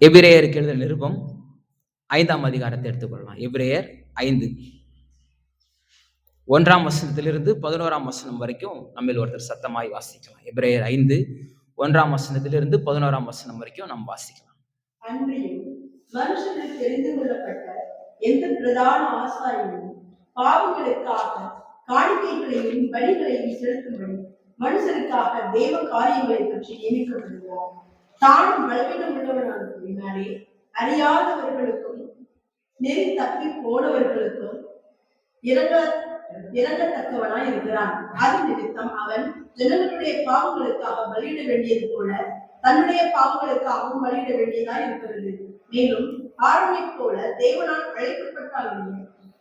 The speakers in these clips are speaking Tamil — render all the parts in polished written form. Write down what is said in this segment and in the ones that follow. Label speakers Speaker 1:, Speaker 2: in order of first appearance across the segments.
Speaker 1: எபிரேயருக்கு எழுதின நிருபம் 5ஆம் அதிகாரத்தை எடுத்துக்கொள்ளலாம். எபிரேயர் 5 1ஆம் வசனத்திலிருந்து 11ஆம் வசனம் வரைக்கும் நம்மில் ஒருத்தர் சத்தமாய் வாசிக்கலாம். எபிரேயர் 5 1ஆம் வசனத்திலிருந்து 11ஆம் வசனம் வரைக்கும் நாம் வாசிக்கலாம்.
Speaker 2: அன்றியும் மனுஷனுக்கு தெரிந்து கொள்ளப்பட்ட எந்த பிரதான ஆசாரியனும் பாவங்களுக்காக காணிக்கைகளையும் பலிகளையும் செலுத்தும்படி மனுஷனுக்காக தேவ காரியங்களை பற்றி நியமிக்கப்படுகிறார். தானும் பலவீனம் உள்ளவனாலே அறியாதவர்களுக்கும் நெறி தப்பி போனவர்களுக்கும் இறங்கத்தக்கவனாய் இருக்கிறான். அது நிமித்தம் அவன் ஜனங்களுடைய பாவங்களுக்காக பலியிட வேண்டியது போல தன்னுடைய பாவங்களுக்காகவும் பலியிட வேண்டியதாய் இருக்கிறது. மேலும் ஆரோனை போல தேவனால் அழைக்கப்பட்டாலும்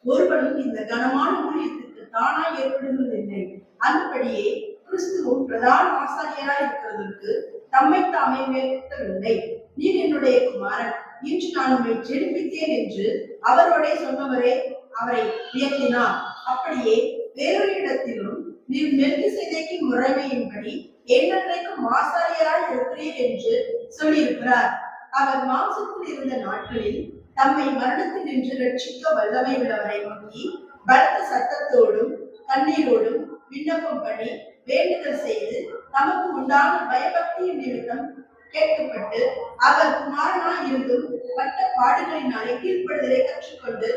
Speaker 2: ஒருவனும் இந்த கனமான ஊழியத்துக்கு தானாய் ஏற்படுவதில்லை. அந்தபடியே கிறிஸ்துவும் பிரதான ஆசாரியராய் இருக்கிறதற்கு தம்மை தாமே உயர்த்தவில்லை. நீர் என்னுடைய குமாரன், இன்று நான் உம்மை ஜெனிப்பித்தேன் என்று அவரோட சொன்னவரே அவரை உயர்த்தினார். அப்படியே வேறொரு இடத்திலும் நீர் மெல்கிசேதேக்கின் முறைமையின்படி என்றென்றைக்கும் ஆசாரியராய் இருக்கிறீர் என்று சொல்லியிருக்கிறார். அவர் மாம்சத்தில் இருந்த நாட்களில் தம்மை மரணத்தில் நின்று ரட்சிக்க வல்லமை உள்ளவரை நோக்கி பலத்த சத்தத்தோடும் கண்ணீரோடும் விண்ணப்பம் பண்ணி வேண்டுதல் செய்து தமக்கு உண்டான பயபக்தியின் நிமித்தம் கேட்கப்பட்டு அவர் குமாரனாய் இருந்தும் பட்ட பாடுகளினாலே கீழ்ப்படுதலை கற்றுக்கொண்டு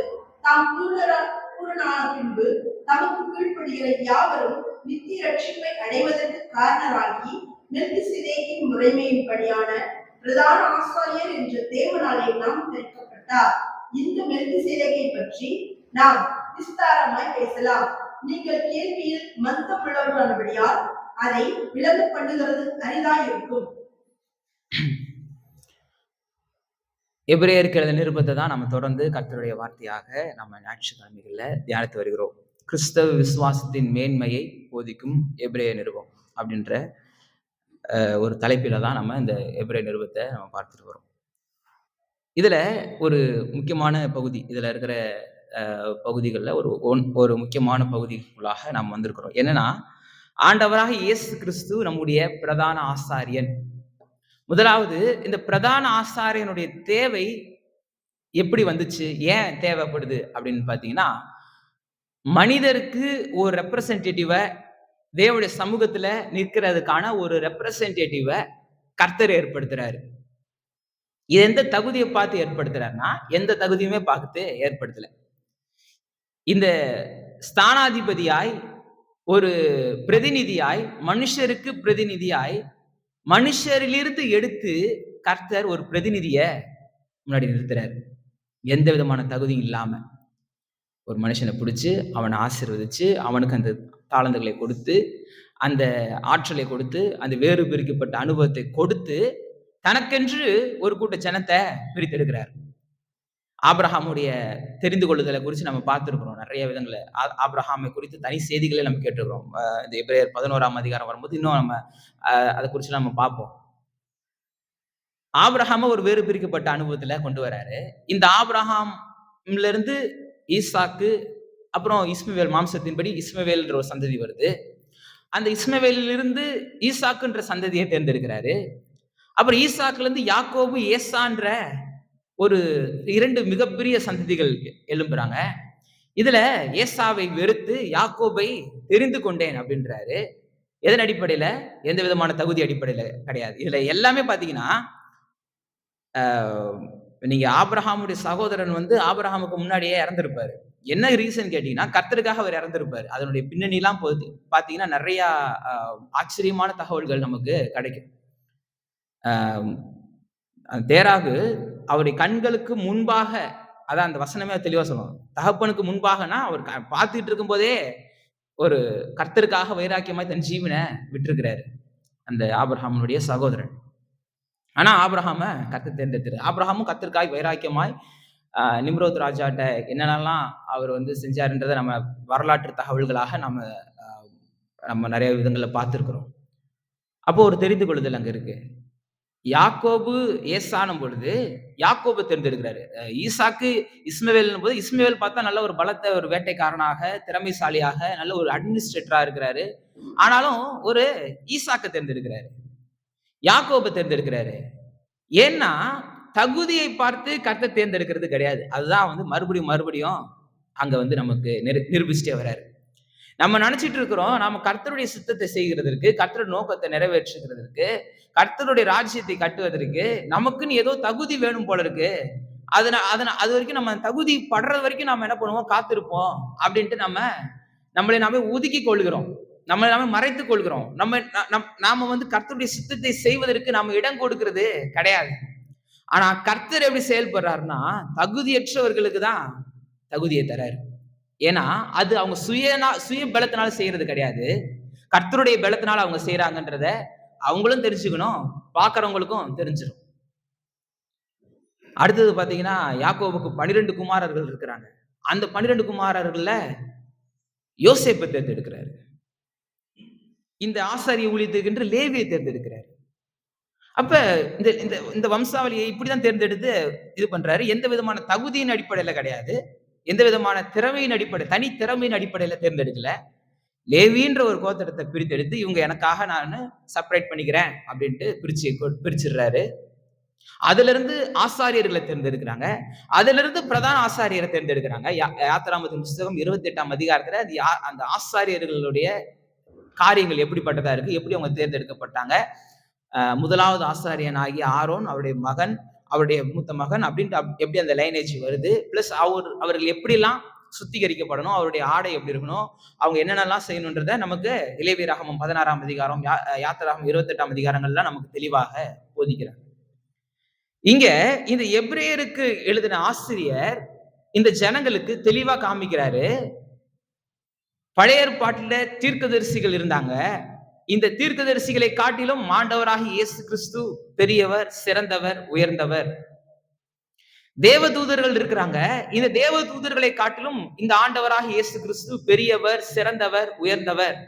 Speaker 2: தாம் பூரணான பின்பு தமக்கு கீழ்ப்படுகிற யாவரும் நித்திய ரட்சிப்பை அடைவதற்கு காரணராகி மெல்கிசேதேக்கின் முறைமையின்படியான பிரதான ஆசாரியர் என்ற தேவனாலே நாம் தெரிவிக்கப்பட்டார். இந்த மெல்கிசேதேக்கை பற்றி நாம் விஸ்தாரமாய் பேசலாம். நீங்கள் கேள்வியில் மந்தம் உள்ளவர்களானபடியால் அதை விளங்க பண்ணுகிறது அரிதாயிருக்கும்.
Speaker 1: எபிரேயருக்கு எழுதின நிருபத்தை தான் நம்ம தொடர்ந்து கர்த்தருடைய வார்த்தையாக நம்ம ஞாயிற்றுக்கிழமைகள்ல தியானித்து வருகிறோம். கிறிஸ்தவ விசுவாசத்தின் மேன்மையை போதிக்கும் எபிரேய நிருபம் அப்படின்ற ஒரு தலைப்பில தான் நம்ம இந்த எபிரேய நிருபத்தை நம்ம பார்த்துட்டு வரோம். இதுல ஒரு முக்கியமான பகுதி, இதுல இருக்கிற பகுதிகளில் ஒரு முக்கியமான பகுதிக்குள்ளாக நாம் வந்திருக்கிறோம். என்னன்னா, ஆண்டவராக இயேசு கிறிஸ்து நம்முடைய பிரதான ஆசாரியன். முதலாவது, இந்த பிரதான ஆசாரியனுடைய தேவை எப்படி வந்துச்சு, ஏன் தேவைப்படுது அப்படின்னு பாத்தீங்கன்னா, மனிதருக்கு ஒரு ரெப்ரசன்டேட்டிவை தேவனுடைய சமூகத்துல நிற்கிறதுக்கான ஒரு ரெப்ரசன்டேட்டிவை கர்த்தர் ஏற்படுத்துறாரு. இது எந்த தகுதியை பார்த்து ஏற்படுத்துறாருன்னா, எந்த தகுதியுமே பார்த்து ஏற்படுத்தல. இந்த ஸ்தானாதிபதியாய், ஒரு பிரதிநிதியாய், மனுஷருக்கு பிரதிநிதியாய், மனுஷரிலிருந்து எடுத்து கர்த்தர் ஒரு பிரதிநிதிய முன்னாடி நிறுத்துறாரு. எந்த விதமான தகுதியும் இல்லாம ஒரு மனுஷனை பிடிச்சு அவனை ஆசீர்வதிச்சு அவனுக்கு அந்த தாளந்துகளை கொடுத்து, அந்த ஆற்றலை கொடுத்து, அந்த வேறு பிரிக்கப்பட்ட அனுபவத்தை கொடுத்து தனக்கென்று ஒரு கூட்ட ஜனத்தை பிரித்தெடுக்கிறார். ஆபிரகாமுடைய தெரிந்து கொள்ளுதலை குறித்து நம்ம பார்த்துருக்கிறோம். நிறைய விதங்களை ஆபிரகாமை குறித்து தனி செய்திகளை நம்ம கேட்டுக்கிறோம். இந்த எபிரேயர் 11ஆம் அதிகாரம் வரும்போது இன்னும் நம்ம அதை குறித்து நம்ம பார்ப்போம். ஆபிரகாம ஒரு வேறு பிரிக்கப்பட்ட அனுபவத்துல கொண்டு வராரு. இந்த ஆபிரகாம்ல இருந்து ஈசாக்கு, அப்புறம் இஸ்மவேல், மாம்சத்தின்படி இஸ்மவேல்ன்ற ஒரு சந்ததி வருது. அந்த இஸ்மவேலிலிருந்து ஈசாக்குன்ற சந்ததியை தேர்ந்தெடுக்கிறாரு. அப்புறம் ஈசாக்குல இருந்து யாக்கோபு, ஏசான்ற ஒரு 2 மிகப்பெரிய சந்ததிகள் எழும்புறாங்க. இதுல ஏசாவை வெறுத்து யாக்கோபை தெரிந்து கொண்டேன் அப்படின்றாரு. எதன் அடிப்படையில? எந்த விதமான தகுதி அடிப்படையில கிடையாது. இதுல எல்லாமே பாத்தீங்கன்னா, நீங்க ஆபிரகாமுடைய சகோதரன் வந்து ஆபிரகாமுக்கு முன்னாடியே இறந்திருப்பாரு. என்ன ரீசன் கேட்டீங்கன்னா, கர்த்தருக்காக அவர் இறந்திருப்பாரு. அதனுடைய பின்னணி எல்லாம் பாத்தீங்கன்னா நிறைய ஆச்சரியமான தகவல்கள் நமக்கு கிடைக்கும். தேராகு அவருடைய கண்களுக்கு முன்பாக, அதான் அந்த வசனமே தெளிவா சொல்லுவோம், தகப்பனுக்கு முன்பாகனா அவர் பார்த்துட்டு இருக்கும் போதே ஒரு கர்த்தருக்காக வைராக்கியமாய் தன் ஜீவனை விட்டிருக்கிறாரு அந்த ஆபிரகாமுடைய சகோதரன். ஆனா ஆபிரகாம கர்த்தர் தேர்ந்தெடுத்தாரு. ஆபிரகாமும் கர்த்தருக்காய் வைராக்கியமாய் நிம்ரோத் ராஜாட்ட என்னென்னலாம் அவர் வந்து செஞ்சாருன்றதை நம்ம வரலாற்று தகவல்களாக நம்ம நிறைய விதங்களை பார்த்துருக்கிறோம். அப்போ ஒரு தெரிந்து கொள்ளுதல் அங்க இருக்கு. யாக்கோபு ஏசானும் பொழுது யாக்கோபு தேர்ந்தெடுக்கிறாரு. ஈசாக்கு இஸ்மவேல் போது இஸ்மவேல் பார்த்தா நல்ல ஒரு பலத்த ஒரு வேட்டைக்காரனாக, திறமைசாலியாக, நல்ல ஒரு அட்மினிஸ்ட்ரேட்டரா இருக்கிறாரு. ஆனாலும் ஒரு ஈசாக்கு தேர்ந்தெடுக்கிறாரு, யாக்கோபு தேர்ந்தெடுக்கிறாரு. ஏன்னா தகுதியை பார்த்து கர்த்தர் தேர்ந்தெடுக்கிறது கிடையாது. அதுதான் மறுபடியும் அங்க நமக்கு நிரூபிச்சுட்டே வர்றாரு. நம்ம நினைச்சிட்டு இருக்கிறோம், நாம கர்த்தருடைய சித்தத்தை செய்கிறதற்கு, கர்த்தருடைய நோக்கத்தை நிறைவேற்றுகிறதற்கு, கர்த்தருடைய ராஜ்யத்தை கட்டுவதற்கு நமக்குன்னு ஏதோ தகுதி வேணும் போல இருக்கு. அது வரைக்கும் நம்ம தகுதி படுறது வரைக்கும் நம்ம என்ன பண்ணுவோம், காத்திருப்போம் அப்படின்ட்டு நம்மளை நாமே ஒதுக்கி கொள்கிறோம், நம்மளை நாம மறைத்துக் கொள்கிறோம். நாம கர்த்தருடைய சித்தத்தை செய்வதற்கு நாம இடம் கொடுக்கிறது கிடையாது. ஆனா கர்த்தர் எப்படி செயல்படுறாருன்னா, தகுதியற்றவர்களுக்கு தான் தகுதியை தராரு. ஏன்னா அது அவங்க சுய பலத்தினால செய்யறது கிடையாது, கர்த்தருடைய பலத்தினால அவங்க செய்யறாங்கன்றத அவங்களும் தெரிஞ்சுக்கணும், பாக்குறவங்களுக்கும் தெரிஞ்சிடும். அடுத்தது பாத்தீங்கன்னா, யாக்கோபுக்கு 12 குமாரர்கள் இருக்கிறாங்க. அந்த 12 குமாரர்கள்ல யோசேப்பை தேர்ந்தெடுக்கிறாரு. இந்த ஆசாரிய ஊழியத்துக்கு லேவியை தேர்ந்தெடுக்கிறாரு. அப்ப இந்த வம்சாவளியை இப்படிதான் தேர்ந்தெடுத்து இது பண்றாரு. எந்த விதமான தகுதியின் அடிப்படையில கிடையாது, எந்த விதமான திறமையின் தனி திறமையின் அடிப்படையில தேர்ந்தெடுக்கல. லேவின்ற ஒரு கோத்திரத்தை பிரித்தெடுத்து இவங்க எனக்காக நான் செப்பரேட் பண்ணிக்கிறேன் அப்படின்ட்டு பிரிச்சிடுறாரு. அதுல இருந்து ஆசாரியர்களை தேர்ந்தெடுக்கிறாங்க. அதுல இருந்து பிரதான ஆசாரியரை தேர்ந்தெடுக்கிறாங்க. யாத்திராமத்தின் புத்தகம் 28ஆம் அதிகாரத்துல அந்த ஆசாரியர்களுடைய காரியங்கள் எப்படிப்பட்டதா இருக்கு, எப்படி அவங்க தேர்ந்தெடுக்கப்பட்டாங்க. முதலாவது ஆசாரியன் ஆகிய ஆரோன், அவருடைய மகன், அவருடைய மூத்த மகன் அப்படின்ட்டு எப்படி அந்த லைனேஜ் வருது. பிளஸ் அவர்கள் எப்படிலாம் சுத்திகரிக்கப்படணும், அவருடைய ஆடை எப்படி இருக்கணும், அவங்க என்னென்னலாம் செய்யணுன்றத நமக்கு லேவியராகமம் 16ஆம் அதிகாரம், யாத்திராகமம் 28ஆம் அதிகாரங்கள்லாம் நமக்கு தெளிவாக போதிக்கிறார். இங்க இந்த எபிரேயருக்கு எழுதின ஆசிரியர் இந்த ஜனங்களுக்கு தெளிவா காமிக்கிறாரு, பழைய ஏற்பாட்டில தீர்க்கதரிசிகள் இருந்தாங்க, இந்த தீர்க்கதரிசிகளை காட்டிலும் ஆண்டவராகிய இயேசு கிறிஸ்து பெரியவர், சிறந்தவர், உயர்ந்தவர். தேவதூதர்கள் இருக்கிறாங்க, இந்த தேவதூதர்களை காட்டிலும் இந்த ஆண்டவராகிய இயேசு கிறிஸ்து பெரியவர், சிறந்தவர், உயர்ந்தவர்.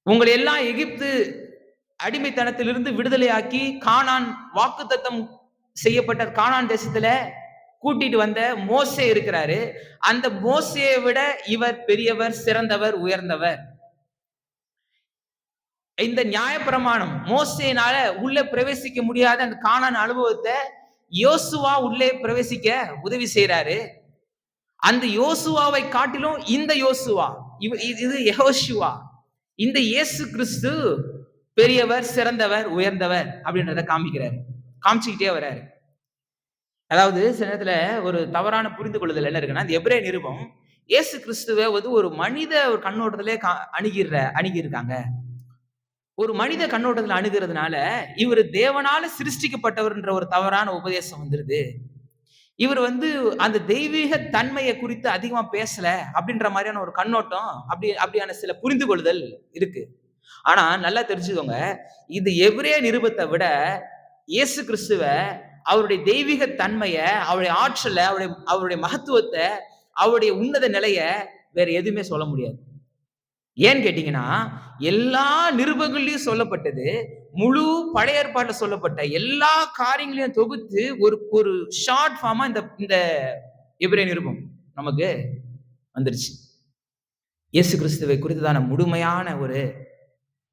Speaker 1: உங்களை எல்லாம் எகிப்து அடிமைத்தனத்திலிருந்து விடுதலையாக்கி கானான் வாக்குத்தத்தம் செய்யப்பட்ட கானான் தேசத்துல கூட்டிட்டு வந்த மோசே இருக்கிறாரு. அந்த மோசேயை விட இவர் பெரியவர், சிறந்தவர், உயர்ந்தவர். இந்த நியாயப்பிரமாணம் மோசேனால உள்ளே பிரவேசிக்க முடியாத அந்த கானான் அனுபவத்தை யோசுவா உள்ளே பிரவேசிக்க உதவி செய்யறாரு. அந்த யோசுவாவை காட்டிலும் இந்த யோசுவா, இது யெகோஷுவா, இந்த இயேசு கிறிஸ்து பெரியவர், சிறந்தவர், உயர்ந்தவர் அப்படின்றத காமிச்சுக்கிட்டே வர்றாரு. அதாவது சில நேரத்துல ஒரு தவறான புரிந்து கொள்ளுதல் என்ன இருக்குன்னா, இந்த எபிரேய நிருபம் இயேசு கிறிஸ்துவை ஒரு மனித ஒரு கண்ணோட்டத்திலே அணுகியிருக்காங்க. ஒரு மனித கண்ணோட்டத்தில் அணுகிறதுனால இவர் தேவனால சிருஷ்டிக்கப்பட்டவர்ன்ற ஒரு தவறான உபதேசம் வந்துருது. இவர் அந்த தெய்வீக தன்மையை குறித்து அதிகமா பேசல அப்படின்ற மாதிரியான ஒரு கண்ணோட்டம், அப்படியான சில புரிந்து கொள்ளுதல் இருக்கு. ஆனா நல்லா தெரிஞ்சுக்கோங்க, இது எபிரேய நிருபத்தை விட இயேசு கிறிஸ்துவ, அவருடைய தெய்வீக தன்மைய, அவருடைய ஆற்றல, அவருடைய மகத்துவத்தை, அவருடைய உன்னத நிலைய வேற எதுவுமே சொல்ல முடியாது. ஏன்னு கேட்டீங்கன்னா, எல்லா நிருபங்களையும் சொல்லப்பட்டது, முழு பழைய ஏற்பாட்டில் சொல்லப்பட்ட எல்லா காரியங்களையும் தொகுத்து ஒரு ஷார்ட் ஃபார்மா இந்த எபிரேய நிருபம் நமக்கு வந்துருச்சு. இயேசு கிறிஸ்துவை குறித்ததான முழுமையான ஒரு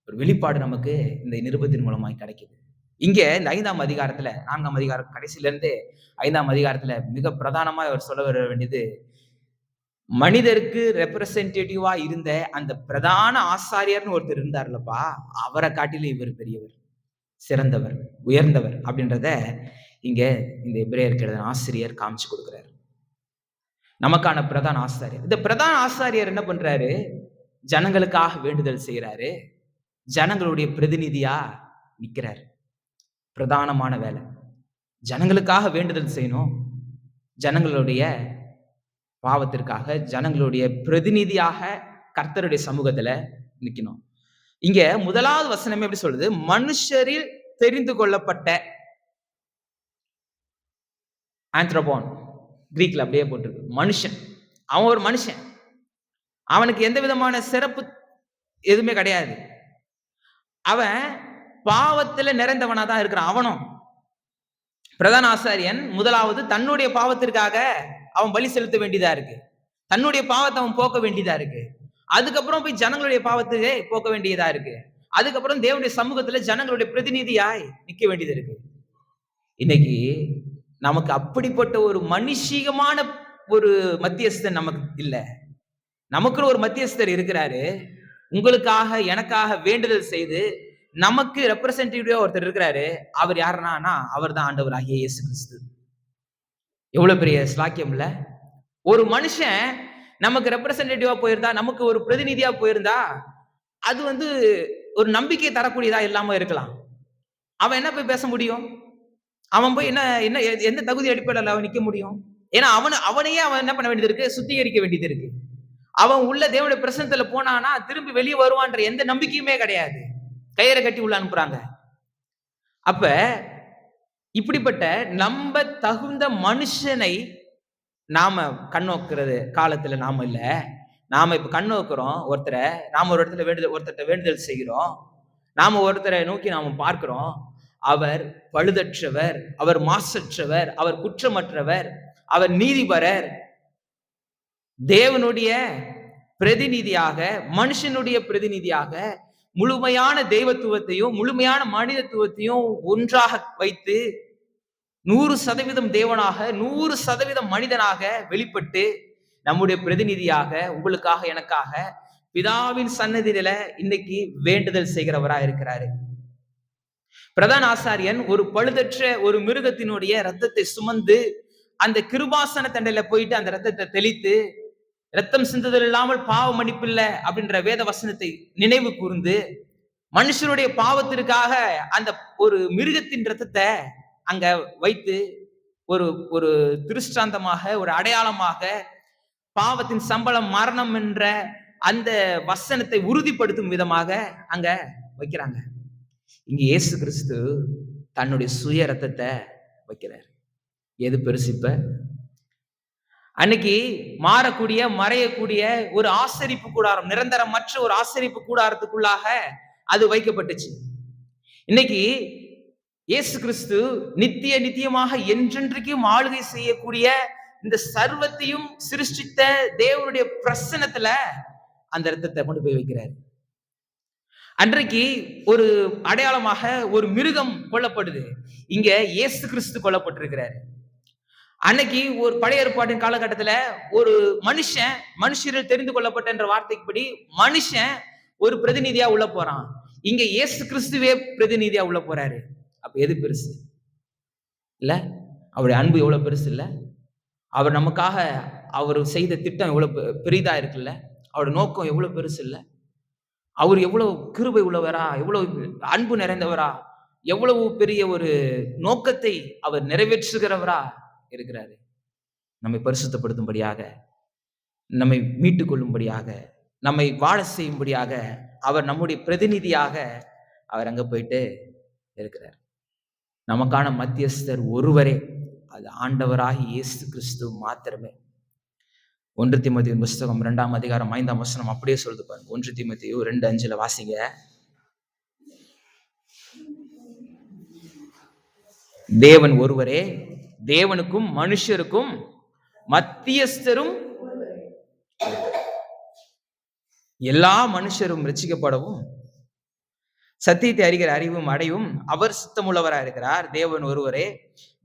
Speaker 1: வெளிப்பாடு நமக்கு இந்த நிருபத்தின் மூலமாய் கிடைக்குது. இங்க இந்த 5ஆம் அதிகாரத்துல, 4ஆம் அதிகாரம் கடைசியில இருந்து 5ஆம் அதிகாரத்துல மிக பிரதானமா அவர் சொல்ல வர வேண்டியது, மனிதருக்கு ரெப்ரசன்டேட்டிவா இருந்த அந்த பிரதான ஆசாரியர்னு ஒருத்தர் இருந்தார்லப்பா, அவரை காட்டிலும் இவர் பெரியவர், சிறந்தவர், உயர்ந்தவர் அப்படின்றத இங்க இந்த எபிரேயருக்கு எழுதின ஆசிரியர் காமிச்சு கொடுக்கிறார். நமக்கான பிரதான ஆசாரியர். இந்த பிரதான ஆசாரியர் என்ன பண்றாரு, ஜனங்களுக்காக வேண்டுதல் செய்யறாரு, ஜனங்களுடைய பிரதிநிதியா நிக்கிறார். பிரதானமான வேலை ஜனங்களுக்காக வேண்டுதல் செய்யணும், ஜனங்களுடைய பாவத்திற்காக ஜனங்களுடைய பிரதிநிதியாக கர்த்தருடைய சமூகத்துல நிக்கணும். இங்க முதலாவது வசனமே எப்படி சொல்லுது, மனுஷரில் தெரிந்து கொள்ளப்பட்ட, ஆந்த்ரோபோன் கிரீக்ல அப்படியே போட்டிருக்கு, மனுஷன். அவன் ஒரு மனுஷன், அவனுக்கு எந்த விதமான சிறப்பு எதுவுமே கிடையாது, அவன் பாவத்துல நிறைந்தவனா தான் இருக்கிறான். அவனும் பிரதான ஆசாரியன் முதலாவது தன்னுடைய பாவத்திற்காக அவன் பலி செலுத்த வேண்டியதா இருக்கு, தன்னுடைய பாவத்தை அவன் போக்க வேண்டியதா இருக்கு, அதுக்கப்புறம் போய் ஜனங்களுடைய பாவத்துக்கு போக்க வேண்டியதா இருக்கு, அதுக்கப்புறம் தேவனுடைய சமூகத்துல ஜனங்களுடைய பிரதிநிதியாய் நிக்க வேண்டியது இருக்கு. இன்னைக்கு நமக்கு அப்படிப்பட்ட ஒரு மனுஷீகமான ஒரு மத்தியஸ்தன் நமக்கு இல்ல. நமக்குன்னு ஒரு மத்தியஸ்தர் இருக்கிறாரு. உங்களுக்காக எனக்காக வேண்டுதல் செய்து நமக்கு ரெப்ரசன்டேட்டிவா ஒருத்தர் இருக்கிறாரு. அவர் யாருன்னா அவர் தான் ஆண்டவராகிய இயேசு கிறிஸ்து. எவ்வளவு பெரிய ஸ்லாக்கியம் இல்ல? ஒரு மனுஷன் நமக்கு ரெப்ரசன்டேட்டிவா போயிருந்தா, நமக்கு ஒரு பிரதிநிதியா போயிருந்தா, அது ஒரு நம்பிக்கை தரக்கூடியதா இல்லாம இருக்கலாம். அவன் என்ன போய் பேச முடியும்? அவன் போய் என்ன என்ன எந்த தகுதி அடிப்படையில் அவன் நிக்க முடியும்? ஏன்னா அவனையே அவன் என்ன பண்ண வேண்டியது இருக்கு? சுத்திகரிக்க வேண்டியது இருக்கு. அவன் உள்ள தேவனுடைய பிரசன்னத்துல போனானா திரும்பி வெளியே வருவான்ற எந்த நம்பிக்கையுமே கிடையாது. கயிறை கட்டி உள்ள அனுப்புறாங்க. அப்ப இப்படிப்பட்ட நம்ப தகுந்த மனுஷனை நாம கண்ணோக்குறது காலத்துல நாம இல்ல. நாம இப்ப கண்ணோக்குறோம் ஒருத்தரை. நாம ஒரு இடத்துல ஒருத்தர்ட்ட வேண்டுதல் செய்கிறோம். நாம ஒருத்தரை நோக்கி நாம பார்க்கிறோம். அவர் பழுதற்றவர், அவர் மாசற்றவர், அவர் குற்றமற்றவர், அவர் நீதிபரர், தேவனுடைய பிரதிநிதியாக, மனுஷனுடைய பிரதிநிதியாக முழுமையான தெய்வத்துவத்தையும் முழுமையான மனிதத்துவத்தையும் ஒன்றாக வைத்து 100% தேவனாக 100% மனிதனாக வெளிப்பட்டு நம்முடைய பிரதிநிதியாக உங்களுக்காக எனக்காக பிதாவின் சன்னதியில இன்னைக்கு வேண்டுதல் செய்கிறவரா இருக்கிறாரு. பிரதான ஆசாரியன் ஒரு பழுதற்ற ஒரு மிருகத்தினுடைய ரத்தத்தை சுமந்து அந்த கிருபாசன தண்டையில போயிட்டு அந்த ரத்தத்தை தெளித்து, ரத்தம் சிந்துதல் இல்லாமல் பாவ மன்னிப்பில்ல அப்படின்ற வேத வசனத்தை நினைவு கூர்ந்து, மனுஷனுடைய பாவத்திற்காக அந்த ஒரு மிருகத்தின் ரத்தத்தை அங்க வைத்து ஒரு ஒரு திருஷ்டாந்தமாக, ஒரு அடையாளமாக, பாவத்தின் சம்பளம் மரணம் என்ற அந்த வசனத்தை உறுதிப்படுத்தும் விதமாக அங்க வைக்கிறாங்க. இங்க இயேசு கிறிஸ்து தன்னுடைய சுய ரத்தத்தை வைக்கிறார். எது பெருசு? இப்ப அன்னைக்கு மாறக்கூடிய மறையக்கூடிய ஒரு ஆசரிப்பு கூடாரம், நிரந்தரமற்ற ஒரு ஆசரிப்பு கூடாரத்துக்குள்ளாக அது வைக்கப்பட்டுச்சு. இன்னைக்கு இயேசு கிறிஸ்து நித்தியமாக என்றென்றைக்கும் ஆளுகை செய்யக்கூடிய இந்த சர்வத்தையும் சிருஷ்டித்த தேவனுடைய பிரசன்னத்துல அந்த ரத்தத்தை கொண்டு போய் வைக்கிறார். அன்றைக்கு ஒரு அடையாளமாக ஒரு மிருகம் கொல்லப்படுது. இங்க இயேசு கிறிஸ்து கொல்லப்பட்டிருக்கிறார். அன்னைக்கு ஒரு பழைய ஏற்பாட்டின் காலகட்டத்துல ஒரு மனுஷரில் தெரிந்து கொள்ளப்பட்ட என்ற வார்த்தைக்குப்படி மனுஷன் ஒரு பிரதிநிதியா உள்ள போறான். இங்க இயேசு கிறிஸ்துவே பிரதிநிதியா உள்ள போறாரு. அப்ப எது பெருசு இல்ல? அவருடைய அன்பு எவ்வளவு பெருசு இல்ல? அவர் நமக்காக அவர் செய்த திட்டம் எவ்வளவு பெரிதா இருக்குல்ல? அவருடைய நோக்கம் எவ்வளவு பெருசு இல்ல? அவர் எவ்வளவு கிருபை உள்ளவரா, எவ்வளவு அன்பு நிறைந்தவரா, எவ்வளவு பெரிய ஒரு நோக்கத்தை அவர் நிறைவேற்றுகிறவரா இருக்கிறாரு. நம்மை பரிசுத்தப்படுத்தும்படியாக, நம்மை மீட்டுக் கொள்ளும்படியாக, நம்மை வாழ செய்யும்படியாக அவர் நம்முடைய பிரதிநிதியாக அவர் அங்க போயிட்டு இருக்கிறார். நமக்கான மத்தியஸ்தர் ஒருவரே, அது ஆண்டவராகி இயேசு கிறிஸ்து மாத்திரமே. 1 தீமோத்தேயு புஸ்தகம் 2ஆம் அதிகாரம் 5ஆம் வசனம் அப்படியே சொல்லுது பாருங்க. 1 தீமோத்தேயு 2:5 வாசிங்க. தேவன் ஒருவரே, தேவனுக்கும் மனுஷருக்கும் மத்தியஸ்தரும், எல்லா மனுஷரும் ரட்சிக்கப்படவும் சத்தியத்தை அறிகிற அறிவும் அடையும் அவர் சித்தமுள்ளவரா இருக்கிறார். தேவன் ஒருவரே,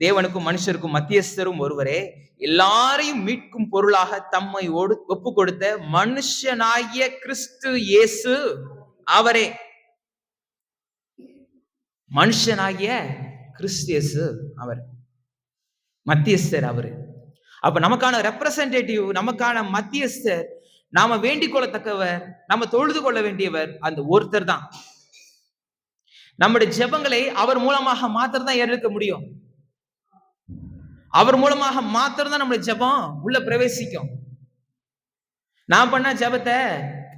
Speaker 1: தேவனுக்கும் மனுஷருக்கும் மத்தியஸ்தரும் ஒருவரே, எல்லாரையும் மீட்கும் பொருளாக தம்மை ஒப்பு கொடுத்த மனுஷனாகிய கிறிஸ்து இயேசு அவரே. மனுஷனாகிய கிறிஸ்து இயேசு அவர் மத்தியஸ்தர். அவரு அப்ப நமக்கான ரெப்ரசன்டேட்டிவ், நமக்கான மத்தியஸ்தர், நாம வேண்டிக் கொள்ளத்தக்கவர், நம்ம தொழுது கொள்ள வேண்டியவர் அந்த ஒருத்தர் தான். நம்முடைய ஜெபங்களை அவர் மூலமாக மாத்திரம் தான் ஏற்க முடியும். அவர் மூலமாக மாத்திரம் தான் நம்முடைய ஜெபம் உள்ள பிரவேசிக்கும். நான் பண்ண ஜெபத்தை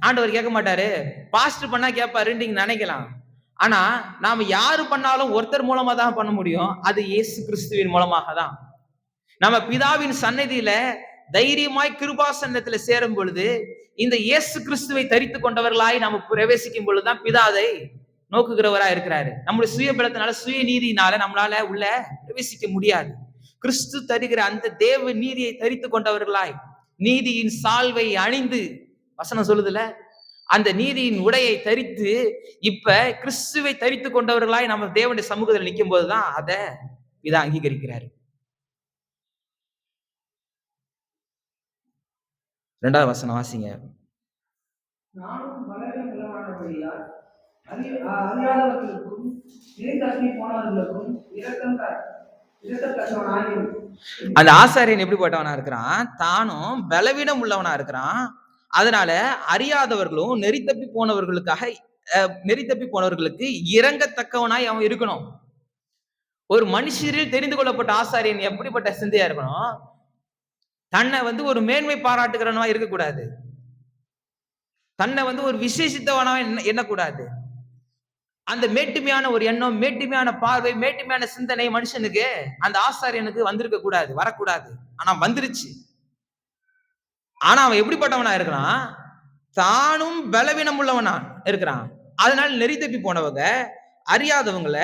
Speaker 1: ஆண்டவர் கேட்க மாட்டாரு, பாஸ்டர் பண்ணா கேட்பாரு நீங்க நினைக்கலாம். ஆனா நாம யாரு பண்ணாலும் ஒருத்தர் மூலமா தான் பண்ண முடியும். அது இயேசு கிறிஸ்துவின் மூலமாக தான். நம்ம பிதாவின் சன்னதியில தைரியமாய் கிருபாசன்னத்துல சேரும் பொழுது, இந்த இயேசு கிறிஸ்துவை தரித்து கொண்டவர்களாய் நாம பிரவேசிக்கும் பொழுதுதான் பிதாவை நோக்குகிறவரா இருக்கிறாரு. நம்முடைய சுய பலத்தினால, சுய நீதியினால நம்மளால உள்ள பிரவேசிக்க முடியாது. கிறிஸ்து தருகிற அந்த தேவ நீதியை தரித்து கொண்டவர்களாய், நீதியின் சால்வை அணிந்து, வசனம் சொல்லுதுல, அந்த நீதியின் உடையை தரித்து இப்ப கிறிஸ்துவை தரித்து கொண்டவர்களாய் நம்ம தேவனுடைய சமூகத்தில் நிற்கும் போதுதான் அதை பிதா அங்கீகரிக்கிறாரு. 2வது வசனம் வாசிங்க.
Speaker 2: நானும் பலவீனம் உள்ளவனானபடியால் அறியாதவர்களுக்கும் இறைத்தப்பி போனவர்களுக்கும் இரக்கத்தக்கவனாய்.
Speaker 1: அந்த ஆசாரியன் எப்படிப்பட்டவனா இருக்கிறான்? தானும் பலவீனம் உள்ளவனா இருக்கிறான். அதனால அறியாதவர்களும் நெறி தப்பி போனவர்களுக்கு இறங்கத்தக்கவனாய் அவன் இருக்கணும். ஒரு மனுஷரில் தெரிந்து கொள்ளப்பட்ட ஆசாரியன் எப்படிப்பட்ட சிந்தையா இருக்கணும்? தன்னை ஒரு மேன்மை பாராட்டுகிறவனா இருக்கக்கூடாது. தன்னை ஒரு விசேஷித்தவனா எண்ணக்கூடாது. அந்த மேட்டுமையான ஒரு எண்ணம், மேட்டுமையான பார்வை, மேட்டுமையான சிந்தனை மனுஷனுக்கு, அந்த ஆசாரியனுக்கு வந்திருக்க கூடாது, வரக்கூடாது. ஆனா வந்துருச்சு. ஆனா அவன் எப்படிப்பட்டவனா இருக்கிறான்? தானும் பலவீனம் உள்ளவனா இருக்கிறான். அதனால நெறி தப்பி போனவங்க, அறியாதவங்கள,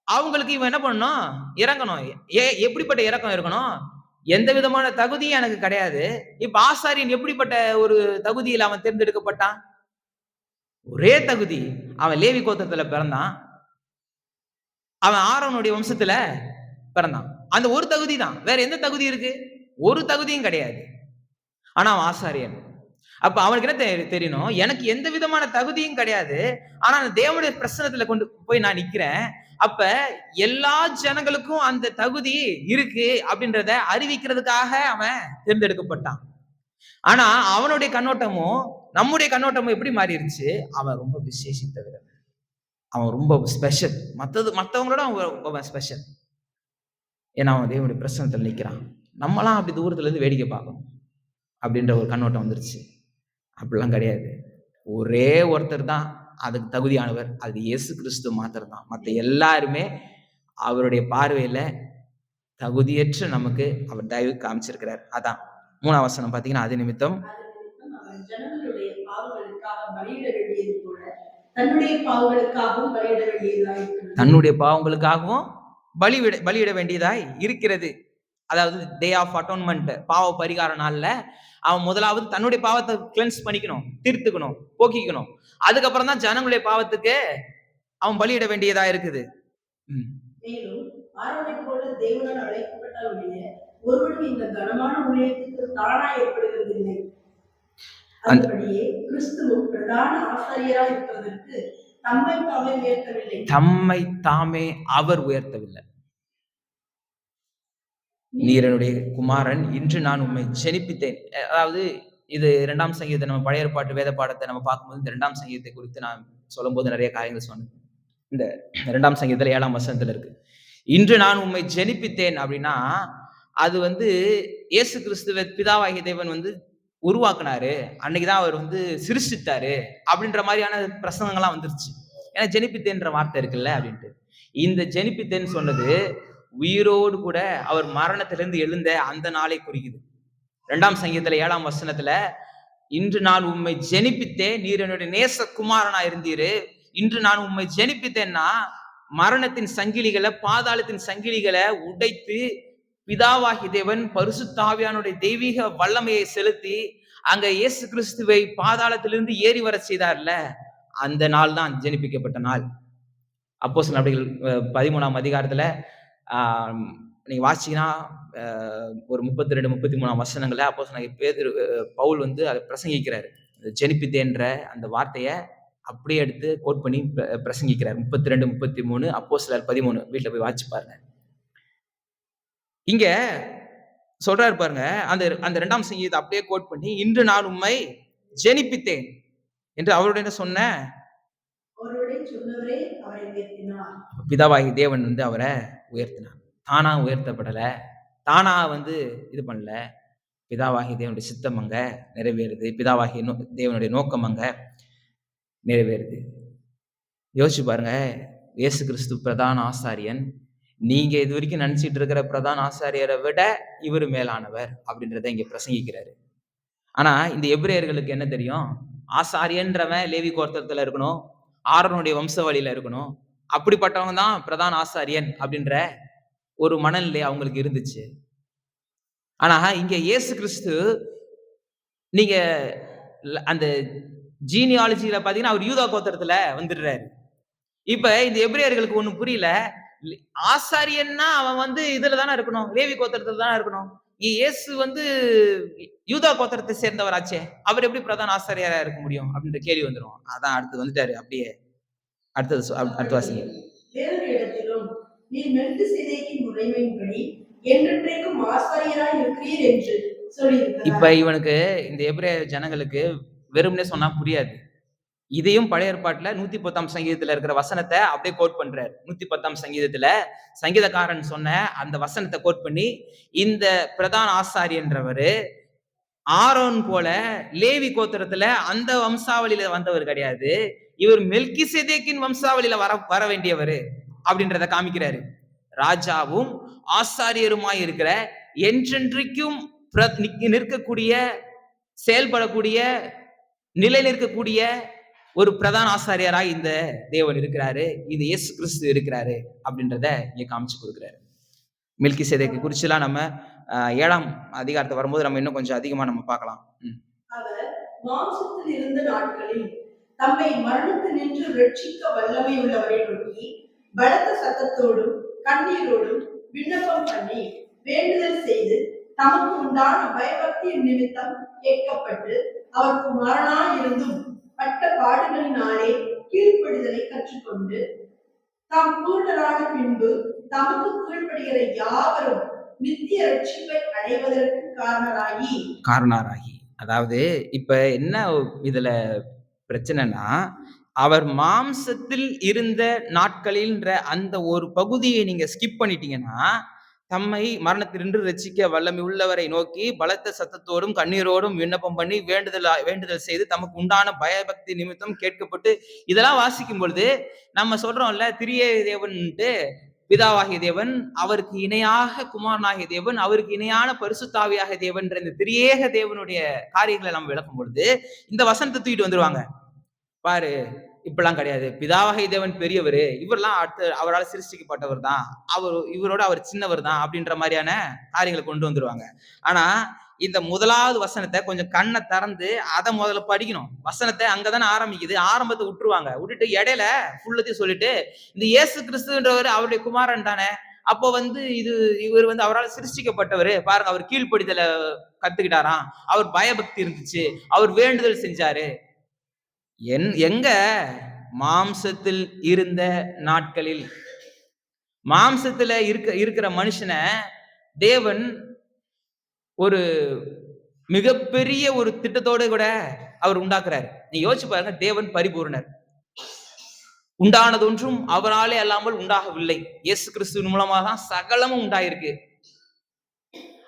Speaker 1: அவங்களுக்கு இவன் என்ன பண்ணணும்? இறங்கணும். எப்படிப்பட்ட இறக்கம் இருக்கணும்? எந்த விதமான தகுதியும் எனக்கு கிடையாது. இப்ப ஆசாரியன் எப்படிப்பட்ட ஒரு தகுதியில் அவன் தேர்ந்தெடுக்கப்பட்டான்? ஒரே தகுதி. அவன் லேவி கோத்திரத்துல பிறந்தான். அவன் ஆரோனுடைய வம்சத்துல பிறந்தான். அந்த ஒரு தகுதி தான். வேற எந்த தகுதி இருக்கு? ஒரு தகுதியும் கிடையாது. ஆனா அவன் ஆசாரியன். அப்ப அவனுக்கு என்ன தெரியணும்? எனக்கு எந்த விதமான தகுதியும் கிடையாது. ஆனா அந்த தேவனுடைய பிரசன்னத்துல கொண்டு போய் நான் நிக்கிறேன். அப்ப எல்லா ஜனங்களுக்கும் அந்த தகுதி இருக்கு அப்படின்றத அறிவிக்கிறதுக்காக அவன் தேர்ந்தெடுக்கப்பட்டான். ஆனா அவனுடைய கண்ணோட்டமும் நம்முடைய கண்ணோட்டமும் எப்படி மாறிடுச்சு? அவன் ரொம்ப விசேஷித்தவன். அவன் ரொம்ப ஸ்பெஷல். மத்தவங்களோட அவன் ஸ்பெஷல். ஏன்னா அவன் தேவனுடைய பிரசன்னத்துல நிக்கிறான். நம்மளாம் அப்படி தூரத்துல இருந்து வேடிக்கை பார்க்கணும் அப்படின்ற ஒரு கண்ணோட்டம் வந்துருச்சு. அப்படிலாம் கிடையாது. ஒரே ஒருத்தர் தான் அதுக்கு தகுதியானவர். அது இயேசு கிறிஸ்து மாத்திரம் தான். மற்ற எல்லாருமே அவருடைய பார்வையில தகுதியற்ற நமக்கு அவர் தயவு காமிச்சிருக்கிறார். அதான் 3ஆம் வசனம் பாத்தீங்கன்னா, அது நிமித்தம்
Speaker 2: ஜனங்களுடைய பாவங்களுக்காக பலியிட வேண்டியது போல தன்னுடைய பாவங்களுக்காகவும்
Speaker 1: பலியிட வேண்டியதாய் இருக்கிறது. அதாவது டே ஆஃப் அட்டோன்மெண்ட், பாவ பரிகார நாள்ல அவன் முதலாவது தன்னுடைய பாவத்தை கிளென்ஸ் பண்ணிக்கணும், தீர்த்துக்கணும், போக்கிக்கணும். அதுக்கப்புறம் தான் ஜனங்களுடைய பாவத்துக்கு அவன் பலியிட வேண்டியதா இருக்குது.
Speaker 2: மேலும் ஆரோனை போல தேவனால் அழைக்கப்பட்டவருடைய ஒருவரும் இந்த கனமான ஊழியத்துக்கு தானாய் ஏற்படுகிறது இல்லை. அதுபடியே கிறிஸ்துவும் பிரதான ஆசாரியராய் இருப்பதற்கு தம்மை தாமே அவர் உயர்த்தவில்லை.
Speaker 1: நீர் என்னுடைய குமாரன், இன்று நான் உம்மை ஜெனிப்பித்தேன். அதாவது இது 2ஆம் சங்கீதத்தை, நம்ம பழைய ஏற்பாட்டு வேத பாடத்தை நம்ம பார்க்கும்போது இந்த 2ஆம் சங்கீதத்தை குறித்து நான் சொல்லும் போது நிறைய காரியங்கள் சொன்னேன். இந்த 2ஆம் சங்கீதத்துல 7ஆம் வசனத்துல இருக்கு, இன்று நான் உம்மை ஜெனிப்பித்தேன் அப்படின்னா அது இயேசு கிறிஸ்துவ பிதாவாகிய தேவன் உருவாக்குனாரு, அன்னைக்குதான் அவர் சிருஷ்டித்தாரு அப்படின்ற மாதிரியான பிரசங்கங்கள்லாம் வந்துருச்சு. ஏன்னா ஜெனிப்பித்தேன்ற வார்த்தை இருக்குல்ல அப்படின்ட்டு. இந்த ஜெனிப்பித்தேன்னு சொன்னது உயிரோடு கூட அவர் மரணத்திலிருந்து எழுந்த அந்த நாளை குறிக்குது. 2ஆம் சங்கீதத்துல 7ஆம் வசனத்துல, இன்று நான் உம்மை ஜெனிப்பித்தேன், நீர் என்னுடைய நேச குமாரனா இருந்தீரு. இன்று நான் உம்மை ஜெனிப்பித்தேன்னா மரணத்தின் சங்கிலிகளை, பாதாளத்தின் சங்கிலிகளை உடைத்து பிதாவாகி தேவன் பரிசுத்த ஆவியானுடைய தெய்வீக வல்லமையை செலுத்தி அங்க இயேசு கிறிஸ்துவை பாதாளத்திலிருந்து ஏறி வர செய்தார்ல, அந்த நாள் தான் ஜெனிப்பிக்கப்பட்ட நாள். அப்போஸ்தலர்கள் 13ஆம் அதிகாரத்துல நீங்க வாசிச்சீங்கன்னா ஒரு 32-33 வசனங்களை அப்போஸ்தலனாகிய பவுல் அதை பிரசங்கிக்கிறாரு. ஜெனிப்பித்தேன்ற அந்த வார்த்தையை அப்படியே எடுத்து கோட் பண்ணி பிரசங்கிக்கிறார். 32-33 அப்போஸ்தலர் 13 வீட்டுல போய் வாசிச்சு பாருங்க. இங்க சொல்றாரு பாருங்க, அந்த 2ஆம் சங்கீதத்தை அப்படியே கோட் பண்ணி, இன்று நான் உம்மை ஜெனிப்பித்தேன் என்று அவருடைய சொன்ன பிதாவாகி தேவன் அவரை உயர்த்தினார். தானா உயர்த்தப்படல, தானா இது பண்ணல. பிதாவாகி தேவனுடைய சித்தம் அங்க நிறைவேறுது. பிதாவாகி தேவனுடைய நோக்கம் அங்க நிறைவேறுது. யோசிச்சு பாருங்க, இயேசு கிறிஸ்து பிரதான ஆசாரியன். நீங்க இது வரைக்கும் நினைச்சிட்டு இருக்கிற பிரதான ஆசாரியரை விட இவர் மேலானவர் அப்படின்றத இங்க பிரசங்கிக்கிறாரு. ஆனா இந்த எபிரேயர்களுக்கு என்ன தெரியும்? ஆசாரியன்றவன் லேவி கோத்திரத்துல இருக்கணும், ஆரோனுடைய வம்சவழியில இருக்கணும், அப்படிப்பட்டவங்க தான் பிரதான ஆசாரியன் அப்படின்ற ஒரு மனநிலை அவங்களுக்கு இருந்துச்சு. ஆனா இங்க இயேசு கிறிஸ்து, நீங்க அந்த ஜீனியாலஜியில பாத்தீங்கன்னா அவர் யூதா கோத்திரத்துல வந்துடுறாரு. இப்ப இந்த எபிரேயர்களுக்கு ஒண்ணு புரியல, ஆசாரியன்னா அவன் இதுலதானே இருக்கணும், லேவி கோத்திரத்துல தானே இருக்கணும். இயேசு யூதா கோத்திரத்தை சேர்ந்தவராச்சே, அவர் எப்படி பிரதான ஆசாரியரா இருக்க முடியும் அப்படின்ற கேள்வி வந்துரும். அதான் அடுத்து வந்துட்டாரு. அப்படியே அடுத்த வாசிங்க.
Speaker 2: வேறொரு இடத்திலும் நீர் மெல்கிசேதேக்கின் முறைமையின்படி என்றென்றைக்கும் ஆசாரியராய் இருக்கிறீர் என்று சொல்லியிருக்கிறார்.
Speaker 1: இப்ப இவனுக்கு இந்த எபிரேய ஜனங்களுக்கு வெறுமனே சொன்னா புரியாது. இதையும் பழைய ஏற்பாட்டுல 110ஆம் சங்கீதத்துல இருக்கிற வசனத்தை அப்படியே கோட் பண்றாரு. 110ஆம் சங்கீதத்துல சங்கீதக்காரன் சொன்ன அந்த வசனத்தை கோட் பண்ணி, இந்த பிரதான ஆசாரியன்றவரு ஆரோன் போல லேவி கோத்திரத்துல அந்த வம்சாவளியில வந்தவர் கிடையாது, இவர் மெல்கிசேதேக்கின் வம்சாவளியில வர வேண்டியவர் அப்படின்றத காமிக்கிறாரு. ராஜாவும் ஆசாரியருமாய் இருக்கிற என்றென்றைக்கும் நிற்கக்கூடிய, செயல்படக்கூடிய, நிலை நிற்கக்கூடிய ஒரு பிரதான ஆசாரியராய் இந்த தேவன் இருக்கிறாரு, இது இயேசு கிறிஸ்து இருக்கிறாரு அப்படின்றத இங்க காமிச்சு கொடுக்கிறாரு. மெல்கிசேதேக்கை குறிச்சுலாம் நம்ம 7ஆம் அதிகாரத்தை வரும்போது நம்ம இன்னும் கொஞ்சம் அதிகமா நம்ம பார்க்கலாம்.
Speaker 2: அவர் மாம்சத்தில் இருந்த நாட்களில் தம்மை மரணத்தினின்று ரட்சிக்க வல்லமை உள்ளவரை நோக்கி பலத்த சத்தத்தோடும் கண்ணீரோடும் விண்ணப்பம் பண்ணி வேண்டுதல் செய்து தமக்கு உண்டான பயபக்தியின் நிமித்தம் கேட்கப்பட்டு அவருக்கு மரணாயிருந்தும் பட்ட பாடுகளினாலே கீழ்ப்படிதலை கற்றுக்கொண்டு தாம் பூர்ணரான பின்பு தமக்கு கீழ்ப்படுகிற யாவரும் நித்திய ரட்சிப்பை அடைவதற்கு காரணராகி.
Speaker 1: அதாவது இப்ப என்ன இதுல பிரச்சனைனா, அவர் மாம்சத்தில் இருந்த நாட்களில்ன்ற அந்த ஒரு பகுதியை நீங்க ஸ்கிப் பண்ணிட்டீங்கன்னா, தம்மை மரணத்தினின்று ரட்சிக்க வல்லமை உள்ளவரை நோக்கி பலத்த சத்தத்தோடும் கண்ணீரோடும் விண்ணப்பம் பண்ணி வேண்டுதல் செய்து தமக்கு உண்டான பயபக்தி நிமித்தம் கேட்கப்பட்டு, இதெல்லாம் வாசிக்கும் பொழுது நம்ம சொல்றோம்ல, திரியேக தேவன்ட்டு பிதாவாகிய தேவன், அவருக்கு இணையாக குமாரனாகிய தேவன், அவருக்கு இணையான பரிசுத்தாவியாக தேவன், இந்த திரியேக தேவனுடைய காரியங்களை நம்ம விளக்கும் பொழுது இந்த வசனத்தை தூக்கிட்டு வந்துருவாங்க. பாரு, இப்பெல்லாம் கிடையாது, பிதாவாகிய தேவன் பெரியவர், இவரெல்லாம் அவரால் சிருஷ்டிக்கப்பட்டவர் தான், இவரோட அவர் சின்னவர் தான் அப்படின்ற மாதிரியான காரியங்களை கொண்டு வந்துருவாங்க. ஆனா இந்த முதலாவது வசனத்தை கொஞ்சம் கண்ணை திறந்து அதை முதல்ல படிக்கணும். வசனத்தை அங்கதானே ஆரம்பிக்குது, ஆரம்பத்தை விட்டுருவாங்க. விட்டுட்டு இடையில ஃபுல்லத்தையும் சொல்லிட்டு இந்த இயேசு கிறிஸ்துன்றவர் அவருடைய குமாரன் தானே, அப்போ இவர் அவரால் சிருஷ்டிக்கப்பட்டவர் பாருங்க, அவர் கீழ்ப்படிதலை கத்துக்கிட்டாராம், அவர் பயபக்தி இருந்துச்சு, அவர் வேண்டுதல் செஞ்சாரு. எங்க மாம்சத்தில் இருந்த நாட்களில், மாம்சத்துல இருக்கிற மனுஷனை தேவன் ஒரு மிகப்பெரிய ஒரு திட்டத்தோடு கூட அவர் உண்டாக்குறாரு. நீ யோசிச்சு பாருங்க, தேவன் பரிபூர்ணர், உண்டானது ஒன்றும் அவராலே அல்லாமல் உண்டாகவில்லை. இயேசு கிறிஸ்துவின் மூலமா தான் சகலமும் உண்டாயிருக்கு.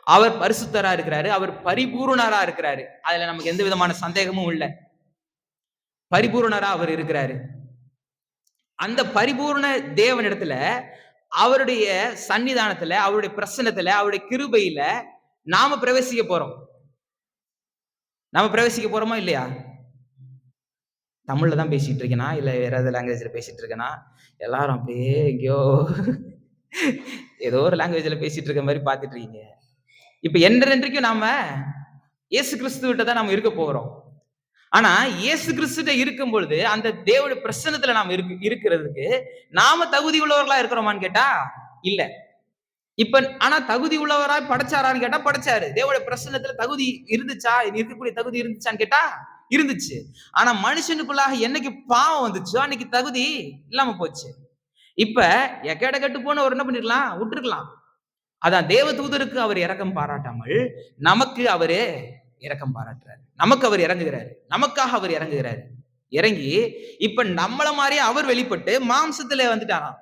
Speaker 1: அவர் பரிசுத்தரா இருக்கிறாரு, அவர் பரிபூர்ணரா இருக்கிறாரு, அதுல நமக்கு எந்த விதமான சந்தேகமும் இல்லை. பரிபூர்ணரா அவர் இருக்கிறாரு. அந்த பரிபூர்ண தேவனிடத்துல, அவருடைய சன்னிதானத்துல, அவருடைய பிரசன்னத்துல, அவருடைய கிருபையில நாம பிரவேசிக்க போறோம். நாம பிரவேசிக்க போறோமா இல்லையா? தமிழ்ல தான் பேசிட்டு இருக்கேனா இல்ல வேற ஏதாவது லாங்குவேஜ்ல பேசிட்டு இருக்கேனா? எல்லாரும் அப்படியே எங்கேயோ ஏதோ ஒரு லாங்குவேஜ்ல பேசிட்டு இருக்க மாதிரி பாத்துட்டு இருக்கீங்க. இப்ப என்றென்றைக்கும் நாம இயேசு கிறிஸ்துவிட்ட தான் நாம இருக்க போறோம். ஆனா இயேசு கிறிஸ்துட்ட இருக்கும் பொழுது அந்த தேவனுடைய பிரசன்னத்துல நாம இருக்கிறதுக்கு நாம தகுதி உள்ளவர்களா இருக்கிறோமான்னு கேட்டா இல்ல. இப்ப ஆனா தகுதி உள்ளவராய் படைச்சாரான்னு கேட்டா படைச்சாரு. தேவனுடைய பிரசன்னத்துல தகுதி இருந்துச்சா, இருக்கக்கூடிய தகுதி இருந்துச்சான்னு கேட்டா இருந்துச்சு. ஆனா மனுஷனுக்குள்ளாக என்னைக்கு பாவம் வந்துச்சோ அன்னைக்கு தகுதி இல்லாம போச்சு. இப்ப எக்கேட கட்டு போன என்ன பண்ணிருக்கலாம், விட்டுருக்கலாம். அதான் தேவ தூதருக்கு அவர் இரக்கம் பாராட்டாமல் நமக்கு அவரு இரக்கம் பாராட்டுறாரு, நமக்கு அவர் இறங்குகிறாரு, நமக்காக அவர் இறங்குகிறாரு. இறங்கி இப்ப நம்மள மாதிரி அவர் வெளிப்பட்டு மாம்சத்துல வந்துட்டாராம்.